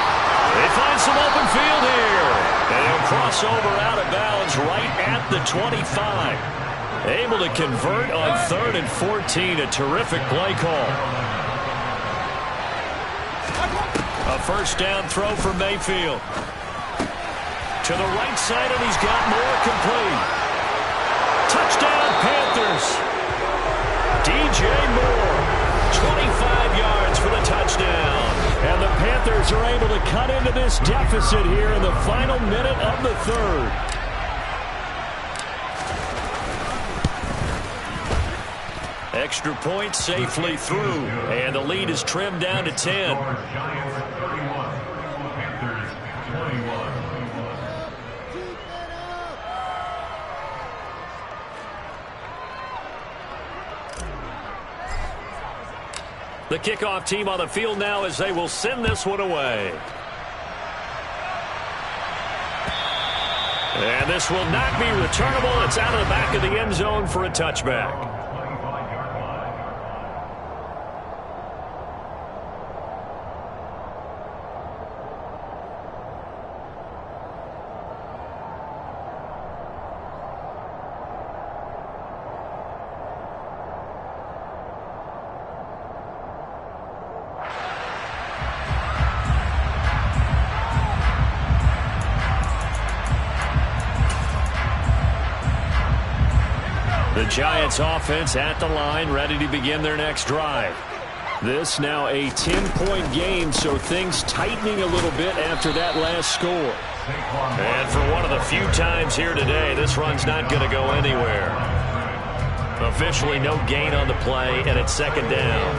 They find some open field here. And he'll cross over out of bounds right at the 25. Able to convert on 3rd and 14. A terrific play call. A 1st down throw for Mayfield. To the right side, and he's got more complete. Touchdown, Panthers. DJ Moore. 25 yards for the touchdown. And the Panthers are able to cut into this deficit here in the final minute of the 3rd. Extra point safely through, and the lead is trimmed down to 10. The kickoff team on the field now as they will send this one away. And this will not be returnable. It's out of the back of the end zone for a touchback. The Giants offense at the line, ready to begin their next drive. This now a 10-point game, so things tightening a little bit after that last score. And for one of the few times here today, this run's not going to go anywhere. Officially no gain on the play, and it's 2nd down.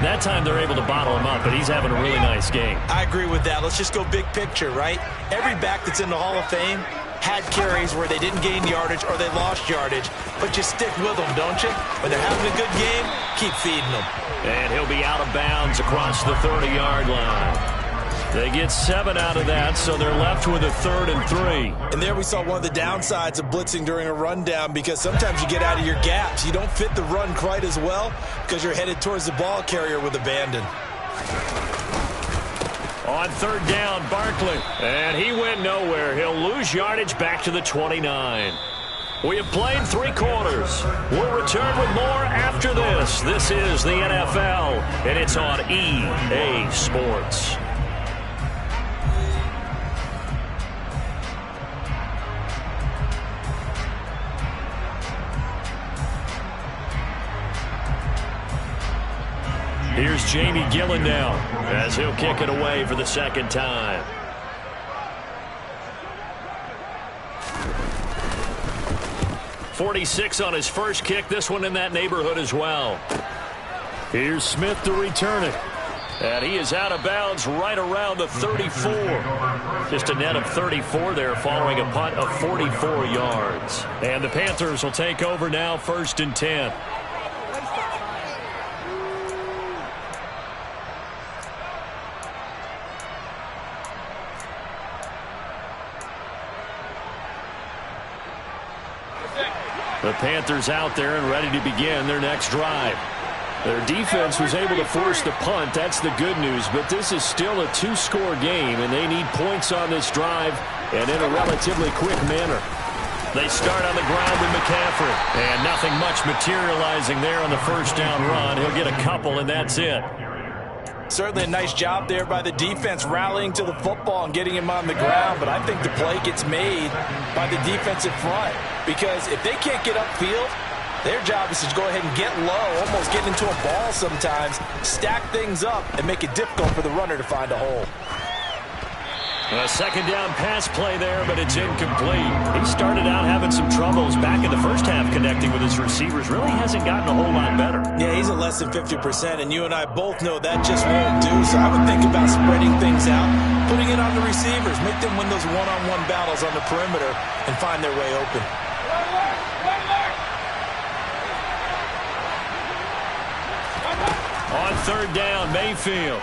That time they're able to bottle him up, but he's having a really nice game. I agree with that. Let's just go big picture, right? Every back that's in the Hall of Fame had carries where they didn't gain yardage or they lost yardage, but you stick with them, don't you? When they're having a good game, keep feeding them. And he'll be out of bounds across the 30-yard line. They get 7 out of that, so they're left with a 3rd and 3. And there we saw one of the downsides of blitzing during a rundown, because sometimes you get out of your gaps. You don't fit the run quite as well because you're headed towards the ball carrier with abandon. On 3rd down, Barkley. And he went nowhere. He'll lose yardage back to the 29. We have played 3 quarters. We'll return with more after this. This is the NFL, and it's on EA Sports. Here's Jamie Gillen now as he'll kick it away for the 2nd time. .46 on his first kick. This one in that neighborhood as well. Here's Smith to return it. And he is out of bounds right around the 34. Just a net of 34 there following a punt of 44 yards. And the Panthers will take over now, 1st and 10. The Panthers out there and ready to begin their next drive. Their defense was able to force the punt. That's the good news. But this is still a two-score game, and they need points on this drive and in a relatively quick manner. They start on the ground with McCaffrey. And nothing much materializing there on the first down run. He'll get a couple, and that's it. Certainly a nice job there by the defense rallying to the football and getting him on the ground. But I think the play gets made by the defensive front. Because if they can't get upfield, their job is to go ahead and get low, almost get into a ball sometimes, stack things up, and make it difficult for the runner to find a hole. A second down pass play there, but it's incomplete. He started out having some troubles back in the first half connecting with his receivers. Really hasn't gotten a whole lot better. Yeah, he's at less than 50%, and you and I both know that just won't do. So I would think about spreading things out, putting it on the receivers, make them win those one-on-one battles on the perimeter, and find their way open. On third down, Mayfield.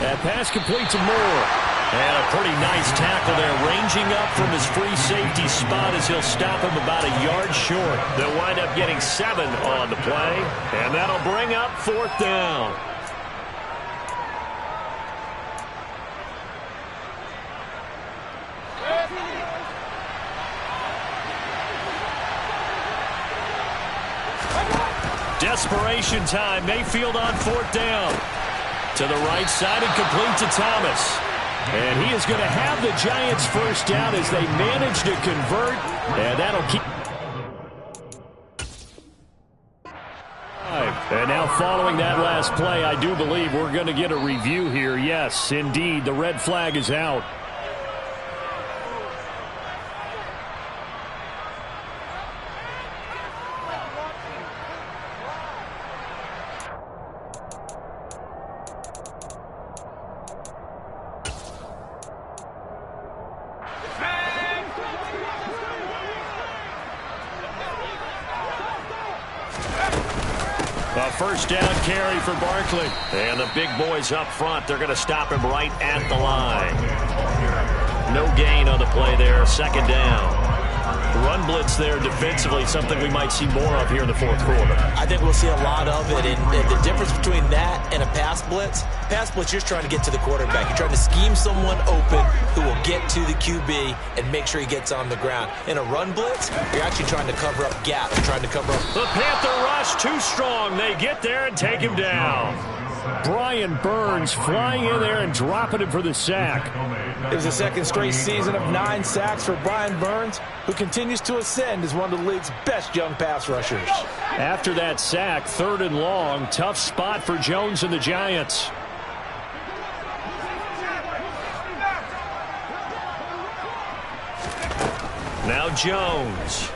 That pass complete to Moore. And a pretty nice tackle there, ranging up from his free safety spot as he'll stop him about a yard short. They'll wind up getting 7 on the play, and that'll bring up fourth down. Desperation time. Mayfield on fourth down. To the right side and complete to Thomas. And he is going to have the Giants first down as they manage to convert. And that'll keep. And now following that last play, I do believe we're going to get a review here. Yes, indeed, the red flag is out. A first down carry for Barkley. And the big boys up front, they're going to stop him right at the line. No gain on the play there, second down. Run blitz there defensively, something we might see more of here in the fourth quarter. I think we'll see a lot of it. And the difference between that and a pass blitz, you're just trying to get to the quarterback. You're trying to scheme someone open who will get to the QB and make sure he gets on the ground. In a run blitz, you're actually trying to cover up gaps. You're trying to cover up. The Panther rush too strong. They get there and take him down. Brian Burns flying in there and dropping him for the sack. It was the second straight season of 9 sacks for Brian Burns, who continues to ascend as one of the league's best young pass rushers. After that sack, third and long, tough spot for Jones and the Giants. Now Jones.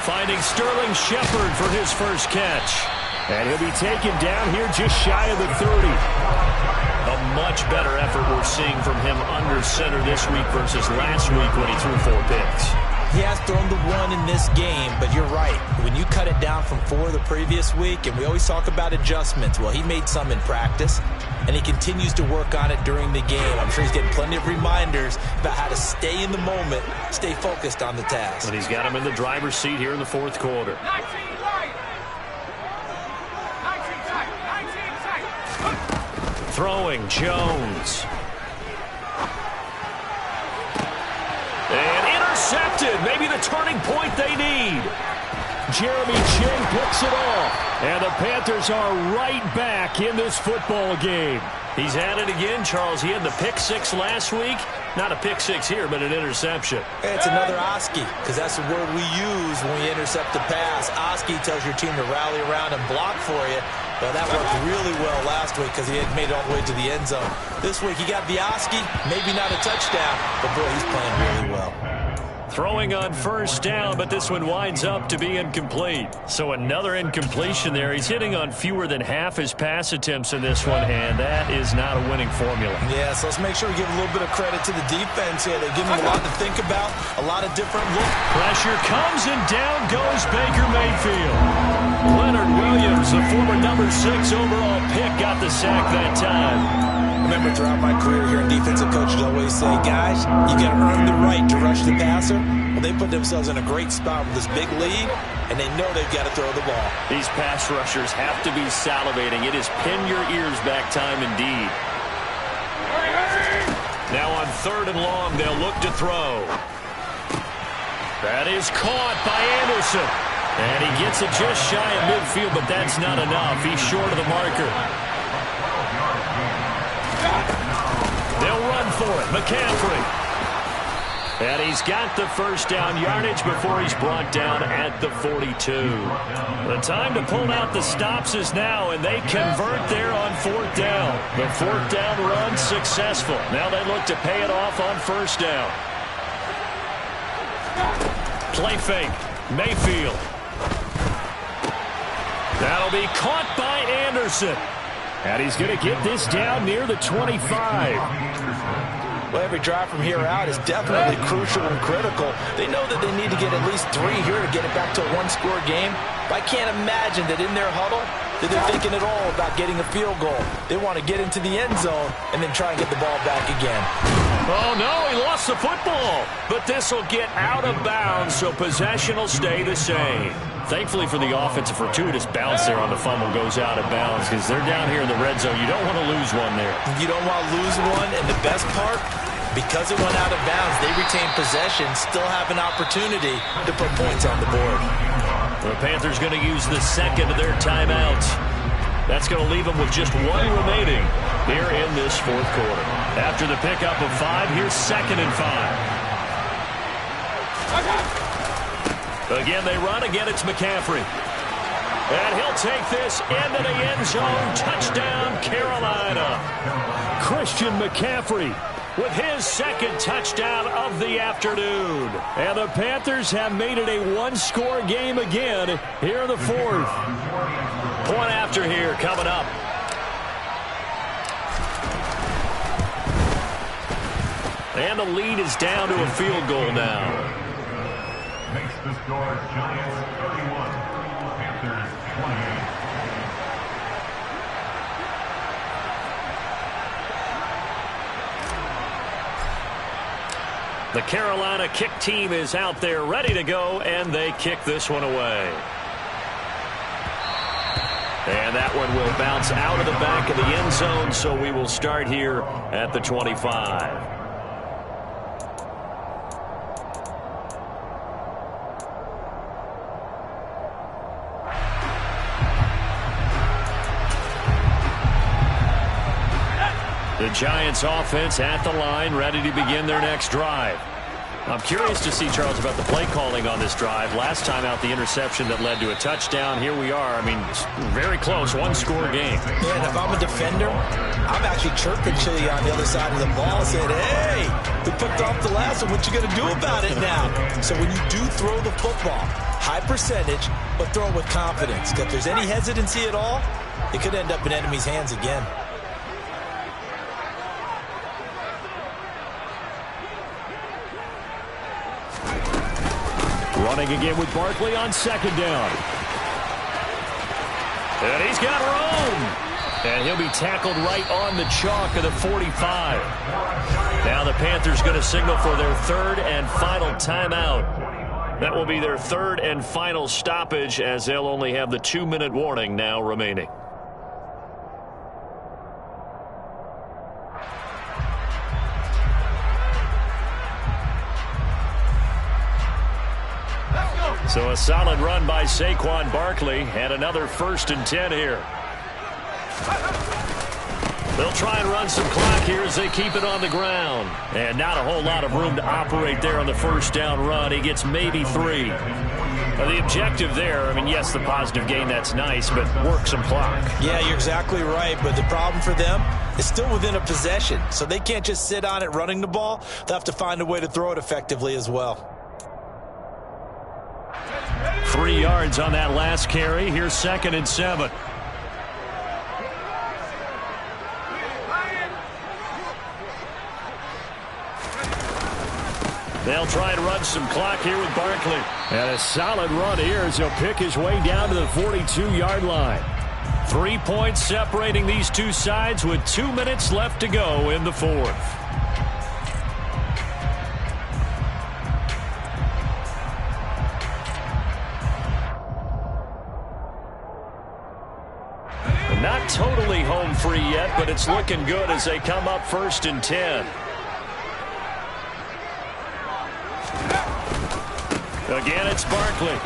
Finding Sterling Shepard for his first catch. And he'll be taken down here just shy of the 30. A much better effort we're seeing from him under center this week versus last week when he threw 4 picks. He has thrown the 1 in this game, but you're right. When you cut it down from 4 the previous week, and we always talk about adjustments, well, he made some in practice, and he continues to work on it during the game. I'm sure he's getting plenty of reminders about how to stay in the moment, stay focused on the task. And he's got him in the driver's seat here in the fourth quarter. Throwing Jones. And intercepted. Maybe the turning point they need. Jeremy Chinn picks it off. And the Panthers are right back in this football game. He's at it again, Charles. He had the pick 6 last week. Not a pick 6 here, but an interception. It's another Oski, because that's the word we use when we intercept the pass. Oski tells your team to rally around and block for you. Well, that worked really well last week because he had made it all the way to the end zone. This week he got the Oski, maybe not a touchdown, but boy, he's playing really well. Throwing on first down, but this one winds up to be incomplete. So another incompletion there. He's hitting on fewer than half his pass attempts in this one, and that is not a winning formula. Yeah, so let's make sure we give a little bit of credit to the defense here. They give him a lot to think about, a lot of different looks. Pressure comes, and down goes Baker Mayfield. Leonard Williams, the former number 6 overall pick, got the sack that time. Remember, throughout my career here in defensive coaches always say, guys, you got to earn the right to rush the passer, Well, they put themselves in a great spot with this big lead, and they know they've got to throw the ball. These pass rushers have to be salivating. It is pin your ears back time indeed. Now on 3rd and long, they'll look to throw. That is caught by Anderson. And he gets it just shy of midfield, but that's not enough. He's short of the marker. They'll run for it. McCaffrey. And he's got the first down yardage before he's brought down at the 42. The time to pull out the stops is now, and they convert there on 4th down. The 4th down run successful. Now they look to pay it off on 1st down. Play fake. Mayfield. That'll be caught by Anderson. And he's going to get this down near the 25. Well, every drive from here out is definitely crucial and critical. They know that they need to get at least 3 here to get it back to a one-score game. But I can't imagine that in their huddle that they're thinking at all about getting a field goal. They want to get into the end zone and then try and get the ball back again. Oh, no, he lost the football. But this will get out of bounds, so possession will stay the same. Thankfully for the offense, a fortuitous bounce there on the fumble goes out of bounds because they're down here in the red zone. You don't want to lose one there. You don't want to lose one, and the best part, because it went out of bounds, they retain possession, still have an opportunity to put points on the board. The Panthers going to use the second of their timeouts. That's going to leave them with just 1 remaining here in this 4th quarter. After the pickup of 5, here's 2nd and 5. Again, they run. Again, it's McCaffrey. And he'll take this into the end zone. Touchdown, Carolina. Christian McCaffrey with his 2nd touchdown of the afternoon. And the Panthers have made it a one-score game again here in the 4th. Point after here coming up. And the lead is down to a field goal now. Makes the score Giants 31, Panthers 28. The Carolina kick team is out there ready to go, and they kick this one away. And that one will bounce out of the back of the end zone, so we will start here at the 25. The Giants offense at the line, ready to begin their next drive. I'm curious to see, Charles, about the play calling on this drive. Last time out, the interception that led to a touchdown. Here we are. I mean, very close, one-score game. Yeah, and if I'm a defender, I'm actually chirping to you on the other side of the ball, saying, hey, we picked off the last one. What you going to do about it now? So when you do throw the football, high percentage, but throw it with confidence. If there's any hesitancy at all, it could end up in enemy's hands again. Running again with Barkley on 2nd down. And he's got room. And he'll be tackled right on the chalk of the 45. Now the Panthers going to signal for their 3rd and final timeout. That will be their 3rd and final stoppage, as they'll only have the 2-minute warning now remaining. So a solid run by Saquon Barkley, and another 1st and 10 here. They'll try and run some clock here as they keep it on the ground. And not a whole lot of room to operate there on the 1st down run. He gets maybe 3. The objective there, I mean, yes, the positive gain, that's nice, but work some clock. Yeah, you're exactly right, but the problem for them is still within a possession, so they can't just sit on it running the ball. They'll have to find a way to throw it effectively as well. 3 yards on that last carry. Here's 2nd and 7. They'll try and run some clock here with Barkley. And a solid run here as he'll pick his way down to the 42-yard line. 3 points separating these two sides with 2 minutes left to go in the 4th. not totally home free yet, but it's looking good as they come up 1st and 10. Again, it's Barkley.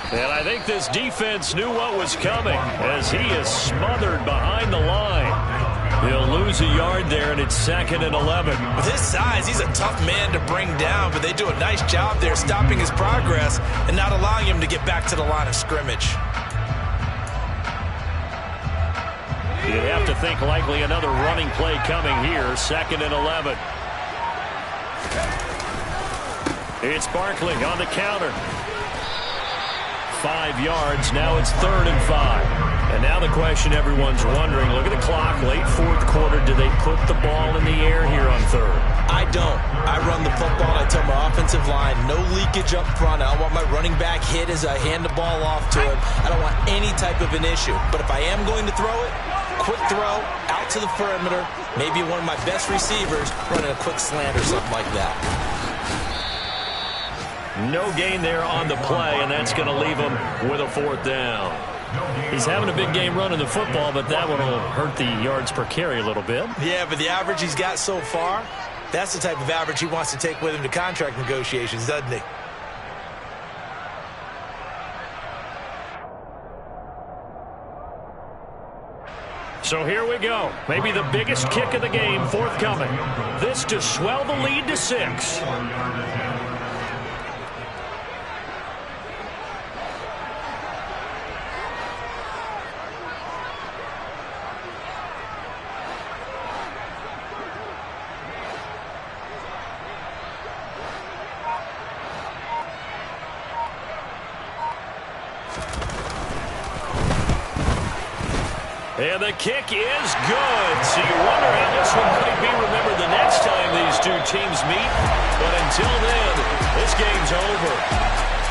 And I think this defense knew what was coming as he is smothered behind the line. He'll lose a yard there, and it's 2nd and 11. With his size, he's a tough man to bring down, but they do a nice job there stopping his progress and not allowing him to get back to the line of scrimmage. You'd have to think likely another running play coming here, 2nd and 11. It's Barkley on the counter. 5 yards, now it's 3rd and 5. And now the question everyone's wondering, look at the clock, late 4th quarter, do they put the ball in the air here on 3rd? I don't. I run the football, and I tell my offensive line, no leakage up front. I don't want my running back hit as I hand the ball off to him. I don't want any type of an issue. But if I am going to throw it, quick throw, out to the perimeter, maybe one of my best receivers running a quick slant or something like that. No gain there on the play, and that's going to leave him with a 4th down. He's having a big game running the football, but that one will hurt the yards per carry a little bit. Yeah, but the average he's got so far, that's the type of average he wants to take with him to contract negotiations, doesn't he? So here we go. Maybe the biggest kick of the game forthcoming. This to swell the lead to 6. And the kick is good. So you wonder how this one might be remembered the next time these two teams meet. But until then, this game's over.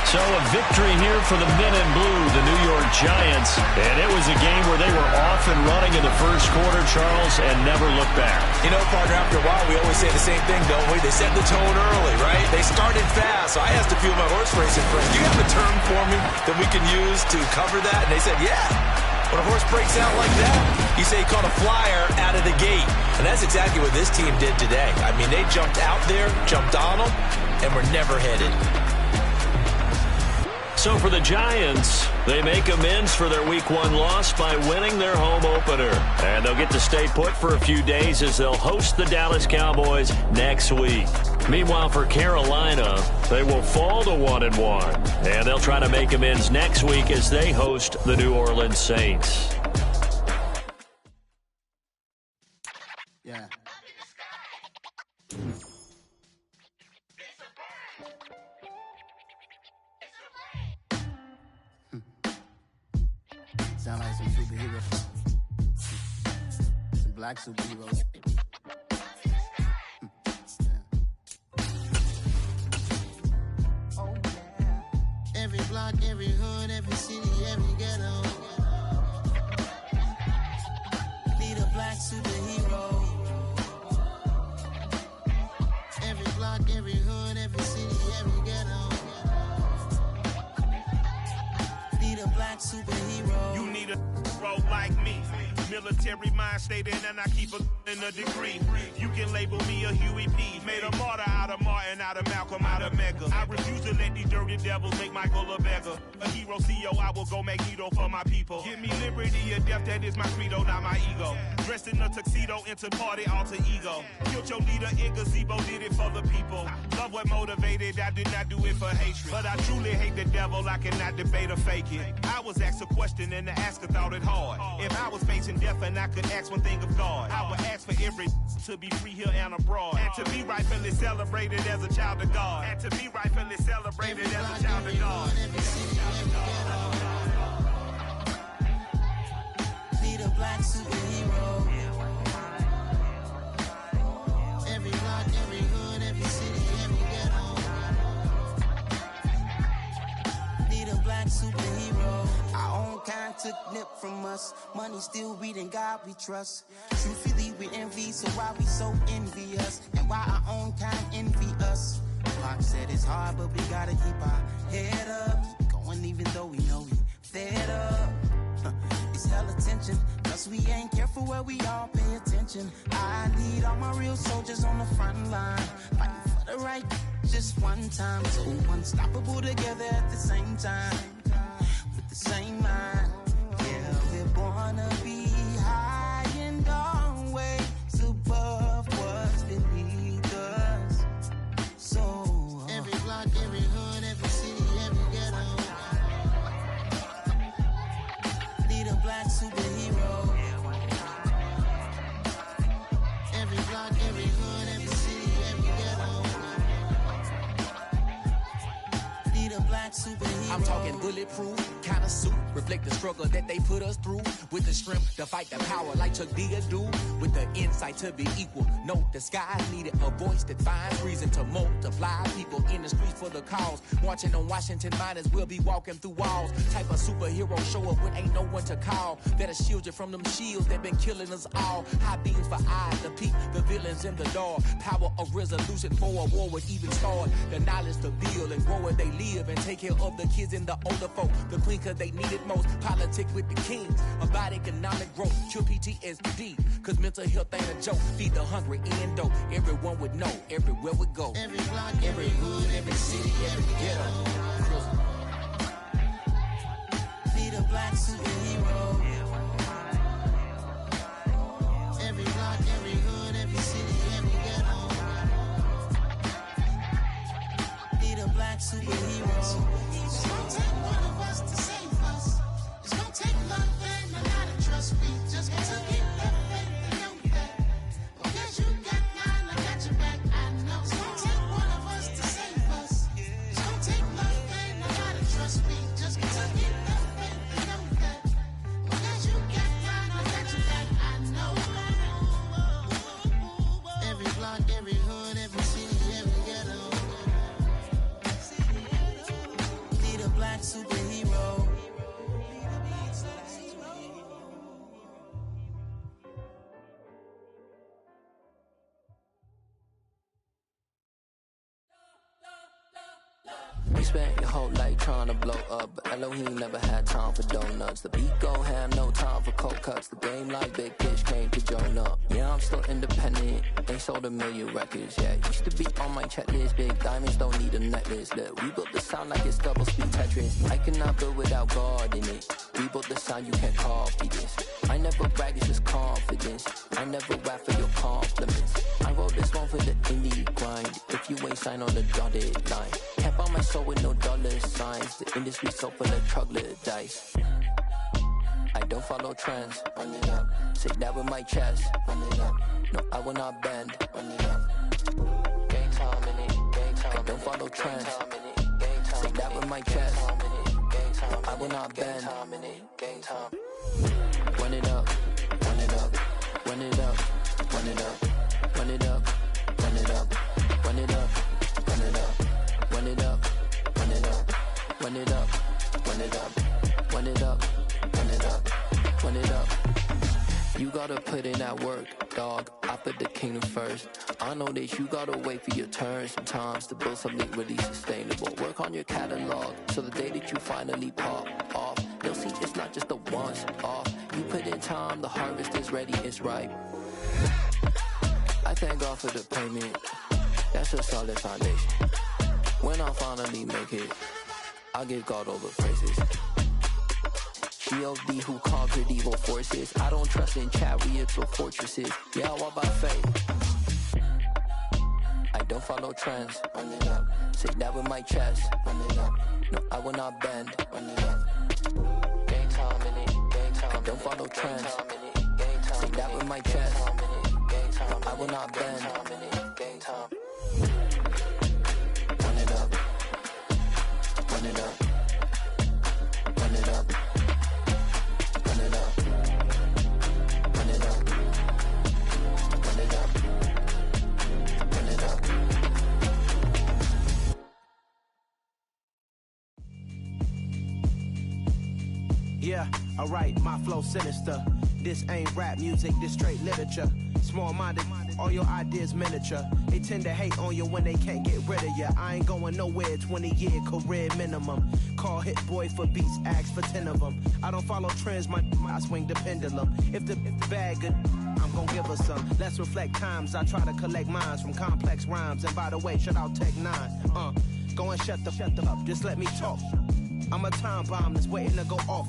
So a victory here for the men in blue, the New York Giants. And it was a game where they were off and running in the 1st quarter, Charles, and never looked back. You know, partner, after a while, we always say the same thing, don't we? They set the tone early, right? They started fast, so I asked a few of my horse racing friends, do you have a term for me that we can use to cover that? And they said, yeah. When a horse breaks out like that, you say he caught a flyer out of the gate. And that's exactly what this team did today. I mean, they jumped out there, jumped on them, and were never headed. So for the Giants, they make amends for their Week 1 loss by winning their home opener. And they'll get to stay put for a few days as they'll host the Dallas Cowboys next week. Meanwhile, for Carolina, they will fall to 1-1. And they'll try to make amends next week as they host the New Orleans Saints. Yeah. Sound like some superheroes. Some black superheroes. Oh, yeah. Every block, every hood, every city, every ghetto. Need a black superhero. Every block, every hood, every city, every ghetto. Need a black superhero. You need a bro like me. Military mind stated, and I keep in a degree. You can label me a Huey P. Made a martyr out of Martin, out of Malcolm, out of Mega. I refuse to let these dirty devils make Michael a beggar. A hero CEO, I will go Magneto for my people. Give me liberty or death, that is my credo, not my ego. Dressed in a tuxedo, into party, alter ego. Killed your leader in gazebo, did it for the people. Love what motivated, I did not do it for hatred. But I truly hate the devil, I cannot debate or fake it. I was asked a question and the asker thought it hard. If I was facing death and I could ask one thing of God, I would ask for every to be free here and abroad, and to be rightfully celebrated as a child of God, and to be rightfully celebrated as a child of God. Need a black superhero. Every block, every hood, every city, every ghetto. Need a black superhero. Our own kind took nip from us. Money still reading God we trust. Truthfully we envy, so why we so envious? And why our own kind envy us? Pac said it's hard, but we gotta keep our head up. Going even though we know we fed up. It's hella tension. for where we all pay attention. I need all my real soldiers on the front line, fighting for the right just one time. So unstoppable together at the same time, with the same mind. Yeah, we're born to be high and always above what's beneath us. So every block, every hood, every city, every ghetto need a black superhero. Every block, every hood, every city, every ghetto need a black superhero. I'm talking bulletproof kind of suit, reflect the struggle that they put us through, with the strength to fight the power like Chuck D do, with the insight to be equal. No, the skies needed a voice that finds reason to multiply people in the streets for the cause. Marching on Washington miners, we'll be walking through walls. Type of superhero show up when ain't no one to call, that'll shield you from them shields that been killing us all. High beams for eyes to peek the villains in the dark. Power of resolution for a war would even start. The knowledge to build and grow where they live and take care of the kids and the older folk. The queen cause they need it most. Politics with the kings about economic growth. Cure PTSD cause mental health ain't a joke. Feed the hungry and dope. Everyone would know everywhere we go. Every block, every hood, every city, every ghetto need a black superhero. Every block, every hood, every city, every ghetto need a black superhero. It's gonna take one of us to save us. It's gonna take love and a lot of trust. We just got to keep that faith and know that. Because you got mine, I got your back, I know. It's gonna take one of us to save us. It's gonna take love and a lot of trust. We just got to keep that faith and know that. Because you got mine, I got your back, I know. Every block, every hood, every city, every ghetto need a black superhero. We spent your whole life trying to blow up, but Elohim never had time for donuts. The beat gon' have no time for cold cuts. The game like Big Fish came to join up. Yeah, I'm still independent, ain't sold a million records. Yeah, used to be on my checklist. Big diamonds don't need a necklace. Look, we built the sound like it's double speed Tetris. I cannot build without God in it. We built the sound, you can't copy this. I never brag, it's just confidence. I never rap for your compliments. I wrote this one for the indie grind. If you ain't signed on the dotted line, can't buy my soul with no dollar signs. The industry so full of troglodytes. I don't follow trends. Run it up. Say that with my chest. Run it up. No, I will not bend. Run it up. Gang time in it. Gang time. I don't follow trends. Say that with my chest. No, I will not bend. Gang time. Run it up. Run it up. Run it up. Run it up. Run it up. Run it up. Run it up. Run it up. Run it up. Run it up. Run it up. Run it up. Run it up. Run it up. Run it up. You gotta put in that work, dog. I put the kingdom first. I know that you gotta wait for your turn sometimes to build something really sustainable. Work on your catalog so the day that you finally pop off, you'll see it's not just a once off. You put in time, the harvest is ready, it's ripe. I thank God for the payment. That's a solid foundation. When I finally make it, I'll give God all the praises. G.O.D. who conquered evil forces. I don't trust in chariots or fortresses. Yeah, I walk by faith. I don't follow trends. Run it up. Say that with my chest. Run it up. No, I will not bend. Run it up. Gang time in it. Gang time. I don't follow trends. Say that with my chest. No, I will not bend. Gang time. Run it up. Run it up. Run it up. Run it up. Run it up. Run it up. Run it up. Yeah, alright, my flow sinister. This ain't rap music, this straight literature. Small-minded all your ideas miniature. They tend to hate on you when they can't get rid of you. I ain't going nowhere, 20-year career minimum. Call Hit Boy for beats, ask for 10 of them. I don't follow trends, I swing the pendulum. If the bag good, I'm gon' give her some. Let's reflect times, I try to collect minds from complex rhymes. And by the way, shout out Tech 9. Go and shut the up, just let me talk. I'm a time bomb that's waiting to go off.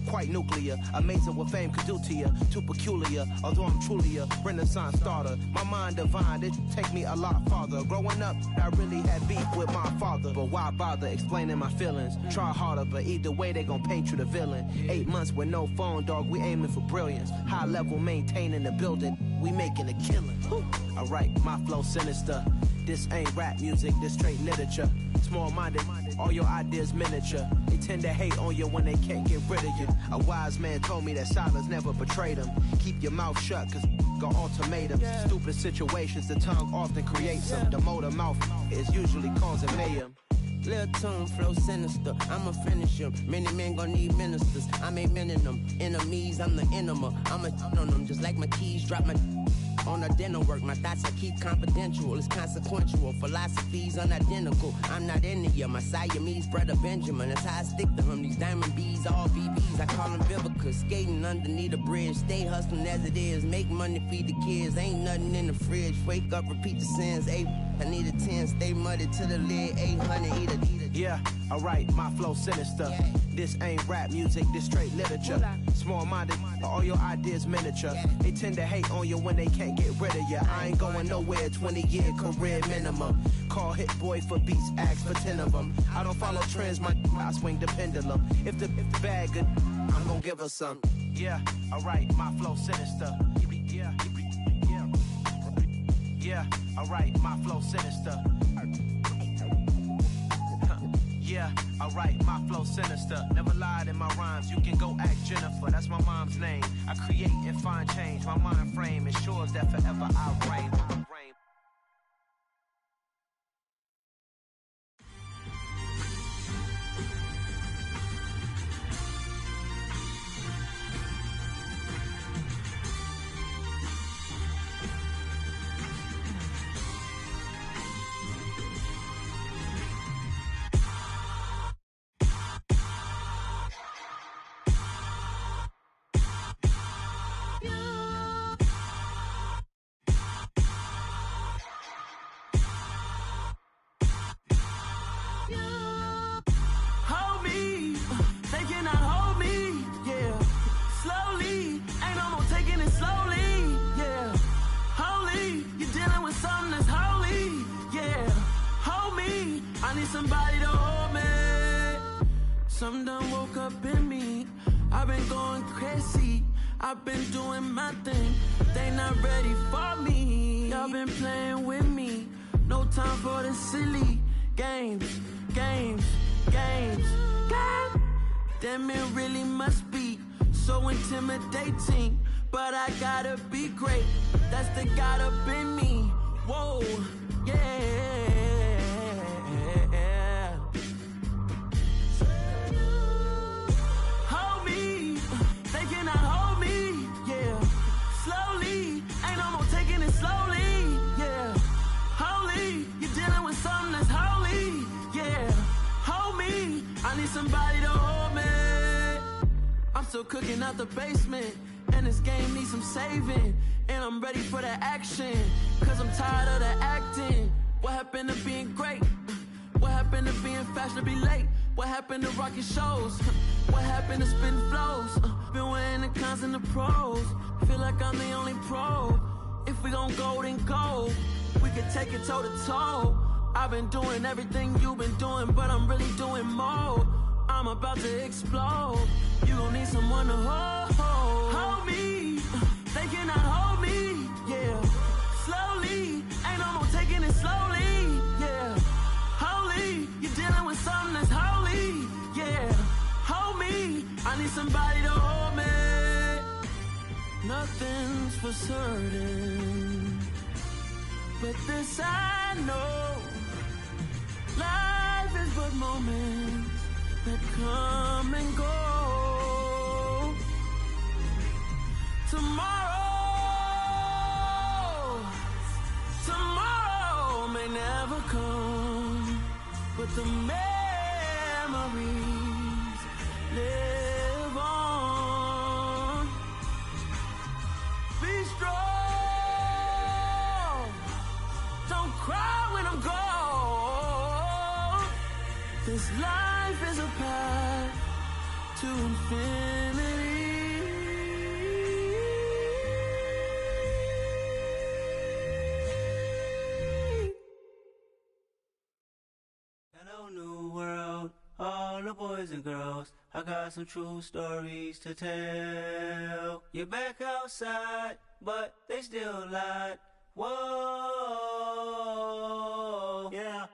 Quite nuclear, amazing what fame could do to you. Too peculiar, although I'm truly a renaissance starter. My mind divine, it take me a lot farther. Growing up, I really had beef with my father. But why bother explaining my feelings? Try harder, but either way they gon' paint you the villain. 8 months with no phone, dog, we aiming for brilliance. High level maintaining the building, we making a killing. Alright, my flow sinister. This ain't rap music, this straight literature. Small-minded, all your ideas miniature. They tend to hate on you when they can't get rid of you. A wise man told me that silence never betrayed him. Keep your mouth shut, cause got ultimatums. Stupid situations, the tongue often creates them. The motor mouth is usually causing mayhem. Lil' tune, flow sinister, I'ma finish him. Many men gon' need ministers, I'm a men in them. Enemies, I'm the enema, I'm a on them. Just like my keys, drop my on a dental work. My thoughts I keep confidential, it's consequential. Philosophies unidentical, I'm not into you. My Siamese brother Benjamin, that's how I stick to him. These diamond bees, all BBs, I call them Vivica. Skating underneath a bridge, stay hustling as it is. Make money, feed the kids, ain't nothing in the fridge. Wake up, repeat the sins, I need a 10, stay muddy to the lid, 800, eat it. Yeah, alright, my flow sinister. This ain't rap music, this straight literature. Small-minded, all your ideas miniature. They tend to hate on you when they can't get rid of you. I ain't going nowhere, 20-year career minimum. Call Hit Boy for beats, ask for 10 of them. I don't follow trends, I swing the pendulum. If the bag good, I'm gon' give her some. Yeah, alright, my flow sinister. Yeah, alright, my flow sinister. Yeah, alright, my flow sinister. Never lied in my rhymes, you can go ask Jennifer. That's my mom's name. I create and find change. My mind frame ensures that forever I reign. Somebody to hold me. Something done woke up in me. I've been going crazy. I've been doing my thing. They not ready for me. Y'all been playing with me. No time for the silly games. Damn, it really must be so intimidating. But I gotta be great. That's the God up in me. Whoa, yeah. Somebody to hold me. I'm still cooking out the basement, and this game needs some saving. And I'm ready for the action, cause I'm tired of the acting. What happened to being great? What happened to being fashionably late? What happened to rocking shows? What happened to spitting flows? Been wearing the cons and the pros. Feel like I'm the only pro. If we gon' go, then go. We could take it toe to toe. I've been doing everything you've been doing, but I'm really doing more. I'm about to explode. You gon' need someone to hold me. They cannot hold me, yeah. Slowly, ain't no more taking it slowly, yeah. Holy, you're dealing with something that's holy, yeah. Hold me, I need somebody to hold me. Nothing's for certain, but this I know. Life is but moments that come and go. Tomorrow to infinity. Hello, new world, all the boys and girls. I got some true stories to tell. You're back outside, but they still lied. Whoa, yeah.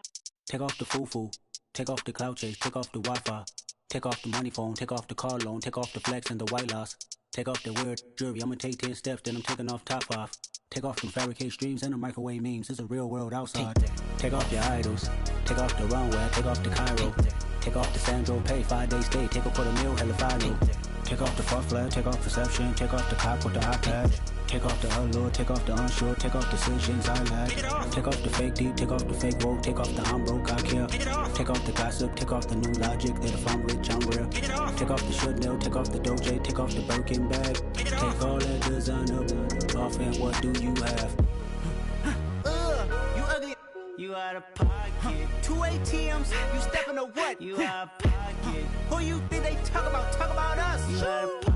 Take off the foo-foo, take off the cloud chase, take off the Wi-Fi, take off the money phone, take off the car loan, take off the flex and the white loss, take off the weird jewelry. I'ma take 10 steps, then I'm taking off top 5. Take off them fabricate streams and the microwave memes. It's a real world outside. Take off your idols, take off the runway, take off the Cairo, take off the Sandro Pay, 5-day stay, take a $250,000, hella final. Take off the false flag, take off perception, take off the cop with the iPad. Take off the allure, take off the unsure, take off decisions I lack. Take off the fake deep, take off the fake woke, take off the I'm broke, I care. Take off the gossip, take off the new logic that if I'm rich, I'm real. Take off the Chanel, take off the Doja, take off the Birkin bag. Take all that designer off and what do you have? You ugly. You out of pocket. 2 ATMs, you stepping to what? You out of pocket. Who you think they talk about? Talk about us. You out of pocket.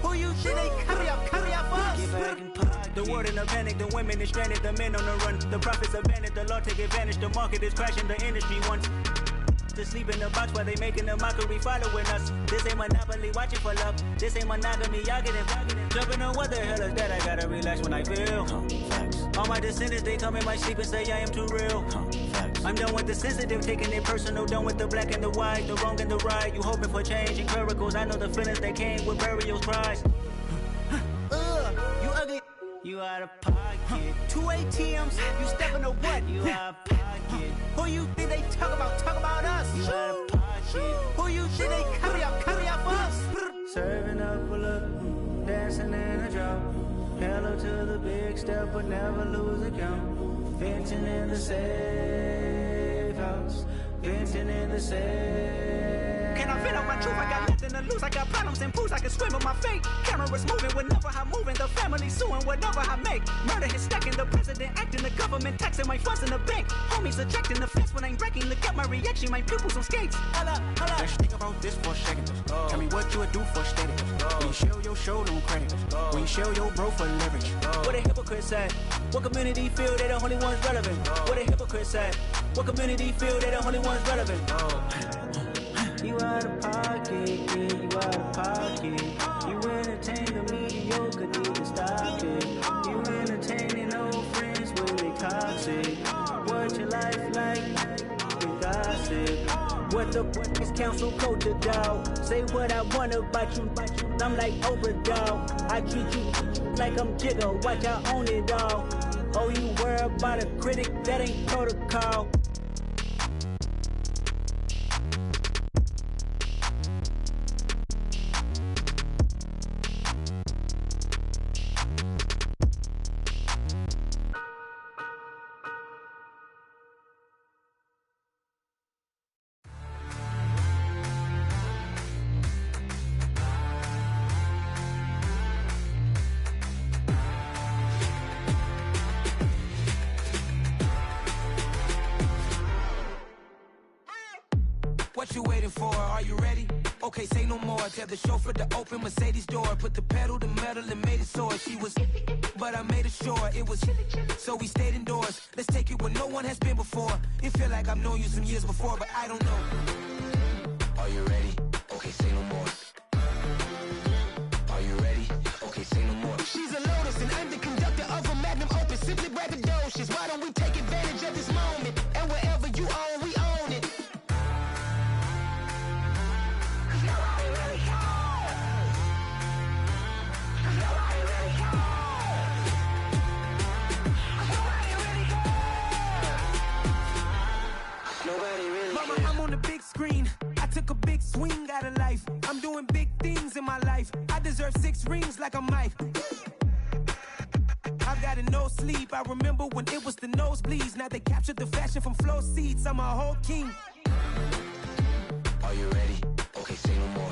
Who you think they carry up for us? Get back in pocket. The world in a panic, the women is stranded, the men on the run. The profits abandoned, the law take advantage. The market is crashing, the industry wants to sleep in the box while they making a mockery following us. This ain't Monopoly, watching for love. This ain't monogamy, y'all getting jumping on what the hell is that? I gotta relax when I feel. All my descendants, they come in my sleep and say I am too real. I'm done with the sensitive, taking it personal. Done with the black and the white, the wrong and the right. You hoping for change and miracles. I know the feelings that came with burials, cries. You ugly. You out of pocket. 2 ATMs, you stepping to what? You out of pocket. Who you think they talk about? Talk about us. You out of pocket. Who you think they carry up for us? Serving up a look, dancing in a drop. Hello to the big step, but never lose a count. Venting in the safe house. Venting in the safe. Can I vent out my truth? I got nothing to lose. I got problems and pools. I can swim with my fate. Cameras moving whenever I'm moving. The family suing whatever I make. Murder is stacking. The president acting. The government taxing my funds in the bank. Homies ejecting the fence when I'm breaking. Look at my reaction. My pupils on skates. Holla, holla. Let's think about this for a second. Tell me what you would do for steady. When you show your show, no credit. When you show your bro for leverage. What a hypocrite said. What community feel they the only ones relevant? What a hypocrite said. What community feel they the only ones relevant? You out of pocket, yeah, you out of pocket. You entertain the mediocre, need to stop it. You entertaining old friends when they toxic. What your life like? You gossip. What the is council culture, dog? Say what I want about you. I'm like Oprah, dog. I treat you like I'm Jigga. Watch I own it all. Oh, you worry about a critic? That ain't protocol. What you waiting for? Are you ready? Okay, say no more. Tell the chauffeur to open Mercedes door. Put the pedal to metal and made it soar. She was, but I made it sure it was. So we stayed indoors. Let's take it where no one has been before. It feel like I've known you some years before, but I don't know. Are you ready? Okay, say no more. Are you ready? Okay, say no more. She's a Lotus and I'm the conductor of a Magnum Opus. Simply braggadocious. Why don't we take advantage of this moment? And wherever you own, we own it. Mama, I'm on the big screen. I took a big swing out of life. I'm doing big things in my life. I deserve 6 rings like a Mike. I've got no sleep. I remember when it was the nosebleeds. Now they captured the fashion from flow seats. I'm a whole king. Are you ready? Okay, say no more.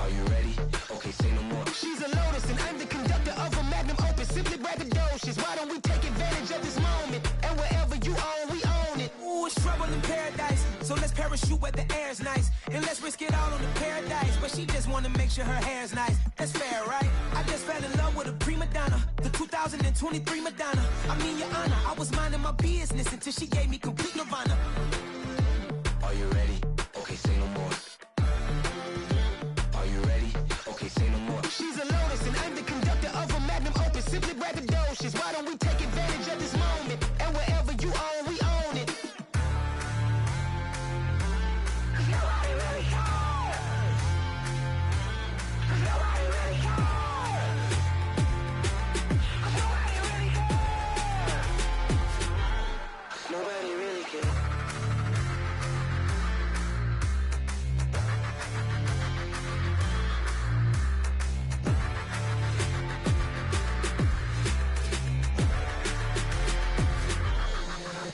Are you ready? Okay, say no more. She's a Lotus and I'm the conductor of a Magnum Opus. Simply braggadocious. Why don't we take advantage of this moment? And wherever you own, we own it. Ooh, it's trouble in paradise. So let's parachute where the air's nice. And let's risk it all on the paradise. But she just wanna make sure her hair's nice. That's fair, right? I just fell in love with a prima donna, the 2023 Madonna. I mean, Your Honor, I was minding my business until she gave me complete nirvana. Are you ready? Okay, say no more. Are you ready? Okay, say no more. She's a lotus and I'm the conductor of a magnum opus. Simply braggadocious. Why don't we take advantage of this moment? And wherever you own, we own it. Nobody really cares. Nobody really cares. Nobody really cares. Nobody really cares.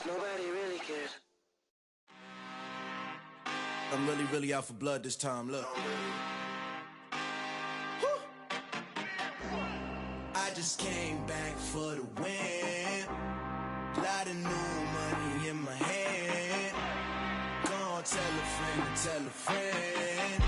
Nobody really cares. I'm really out for blood this time, look. Woo. I just came back for the win. Lot of new money in my hand. Gonna tell a friend to tell a friend.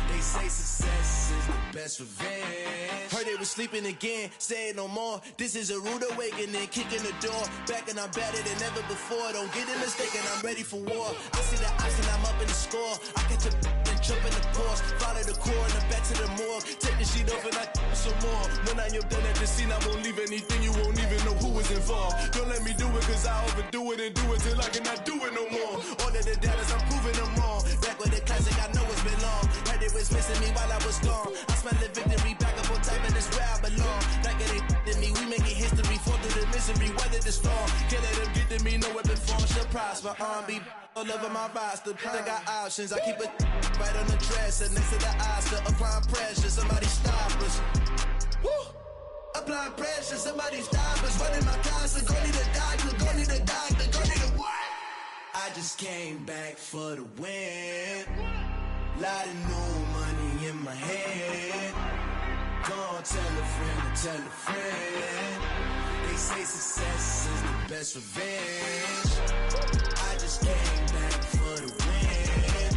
They say success is the best revenge. Heard they was sleeping again, say it no more. This is a rude awakening, kicking the door. Back and I'm better than ever before. Don't get it mistaken, I'm ready for war. I see the option, I'm up in the score. I catch a and jump in the course. Follow the core and then back to the morgue. Take the sheet off and I some more. When I am done at the scene, I won't leave anything. You won't even know who was involved. Don't let me do it, cause I overdo it and do it till I cannot do it no more. All of the doubters, I'm proving them wrong. Back with the classic, I know it's been long. Heard it was missing me while I was gone. I smell the victory, back up on time, and it's where I belong. Like it ain't to me, we making history. Fall through the misery, weather the storm. Can't let them get to me, no weapon form shall prosper. R&B all over my roster. I got options, I keep it right on the dresser. Next to the Oscar, applying pressure, somebody stop us. Woo! Applying pressure, somebody stop us. Running my closet, go need a doctor, go need a doctor, go need a what? I just came back for the win. Lot of new money in my hand. Gonna tell a friend to tell a friend. They say success is the best revenge. I just came back for the win.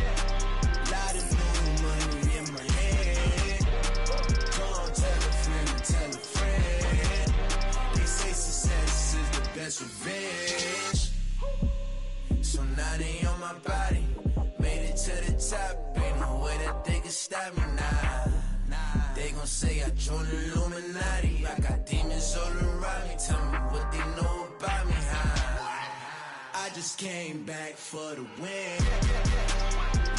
Lot of new money in my hand. Gonna tell a friend to tell a friend. They say success is the best revenge. So now they on my body. Made it to the top. Ain't no way that they can stop me now. They gon' say I joined the Illuminati. I got demons all around me. Tell me what they know about me, huh? I just came back for the win.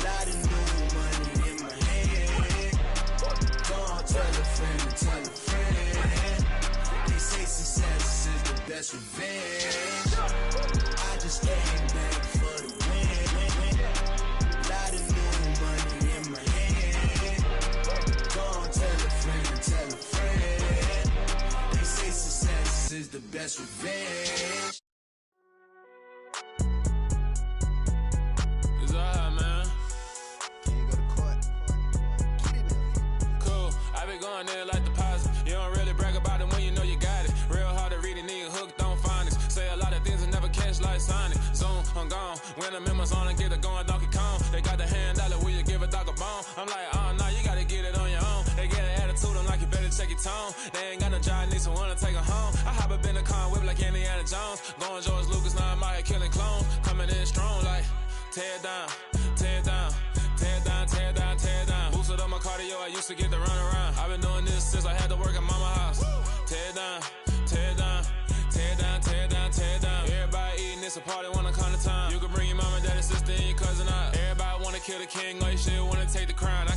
Lot of new money in my hand. Gonna tell a friend to tell a friend. They say success is the best revenge. I just came back for the win. Lot of new money in my hand. Gonna tell a friend to tell a friend. They say success is the best revenge. It's alright, man. Can you go to court? Cool. I been going there like deposit. You don't really brag about it when you know you got it. Real hard to read a nigga hooked, don't find it. Say a lot of things and never catch like sign it. Zone, I'm gone. When I'm in my zone, I get it going Donkey Kong. They got the hand dollar, will you give a dog a bone? I'm like, oh, nah, you gotta get it on your own. They get an attitude, I'm like, you better check your tone. They ain't got no job, need someone to take her home. I hop up in the car, whip like Indiana Jones. Going George Lucas, now I'm out here killing clones. Coming in strong, like, tear it down, tear it down, tear it down, tear it down, tear it down. Boosted up my cardio, I used to get to run around. I've been doing this since I had to work at mama house. Tear it down, tear it down, tear it down, tear it down, tear it down. Everybody eating, it's a party, wanna come to time. You can bring your mama, daddy, sister, and your cousin out. Everybody wanna kill the king, or you shit wanna take the crown.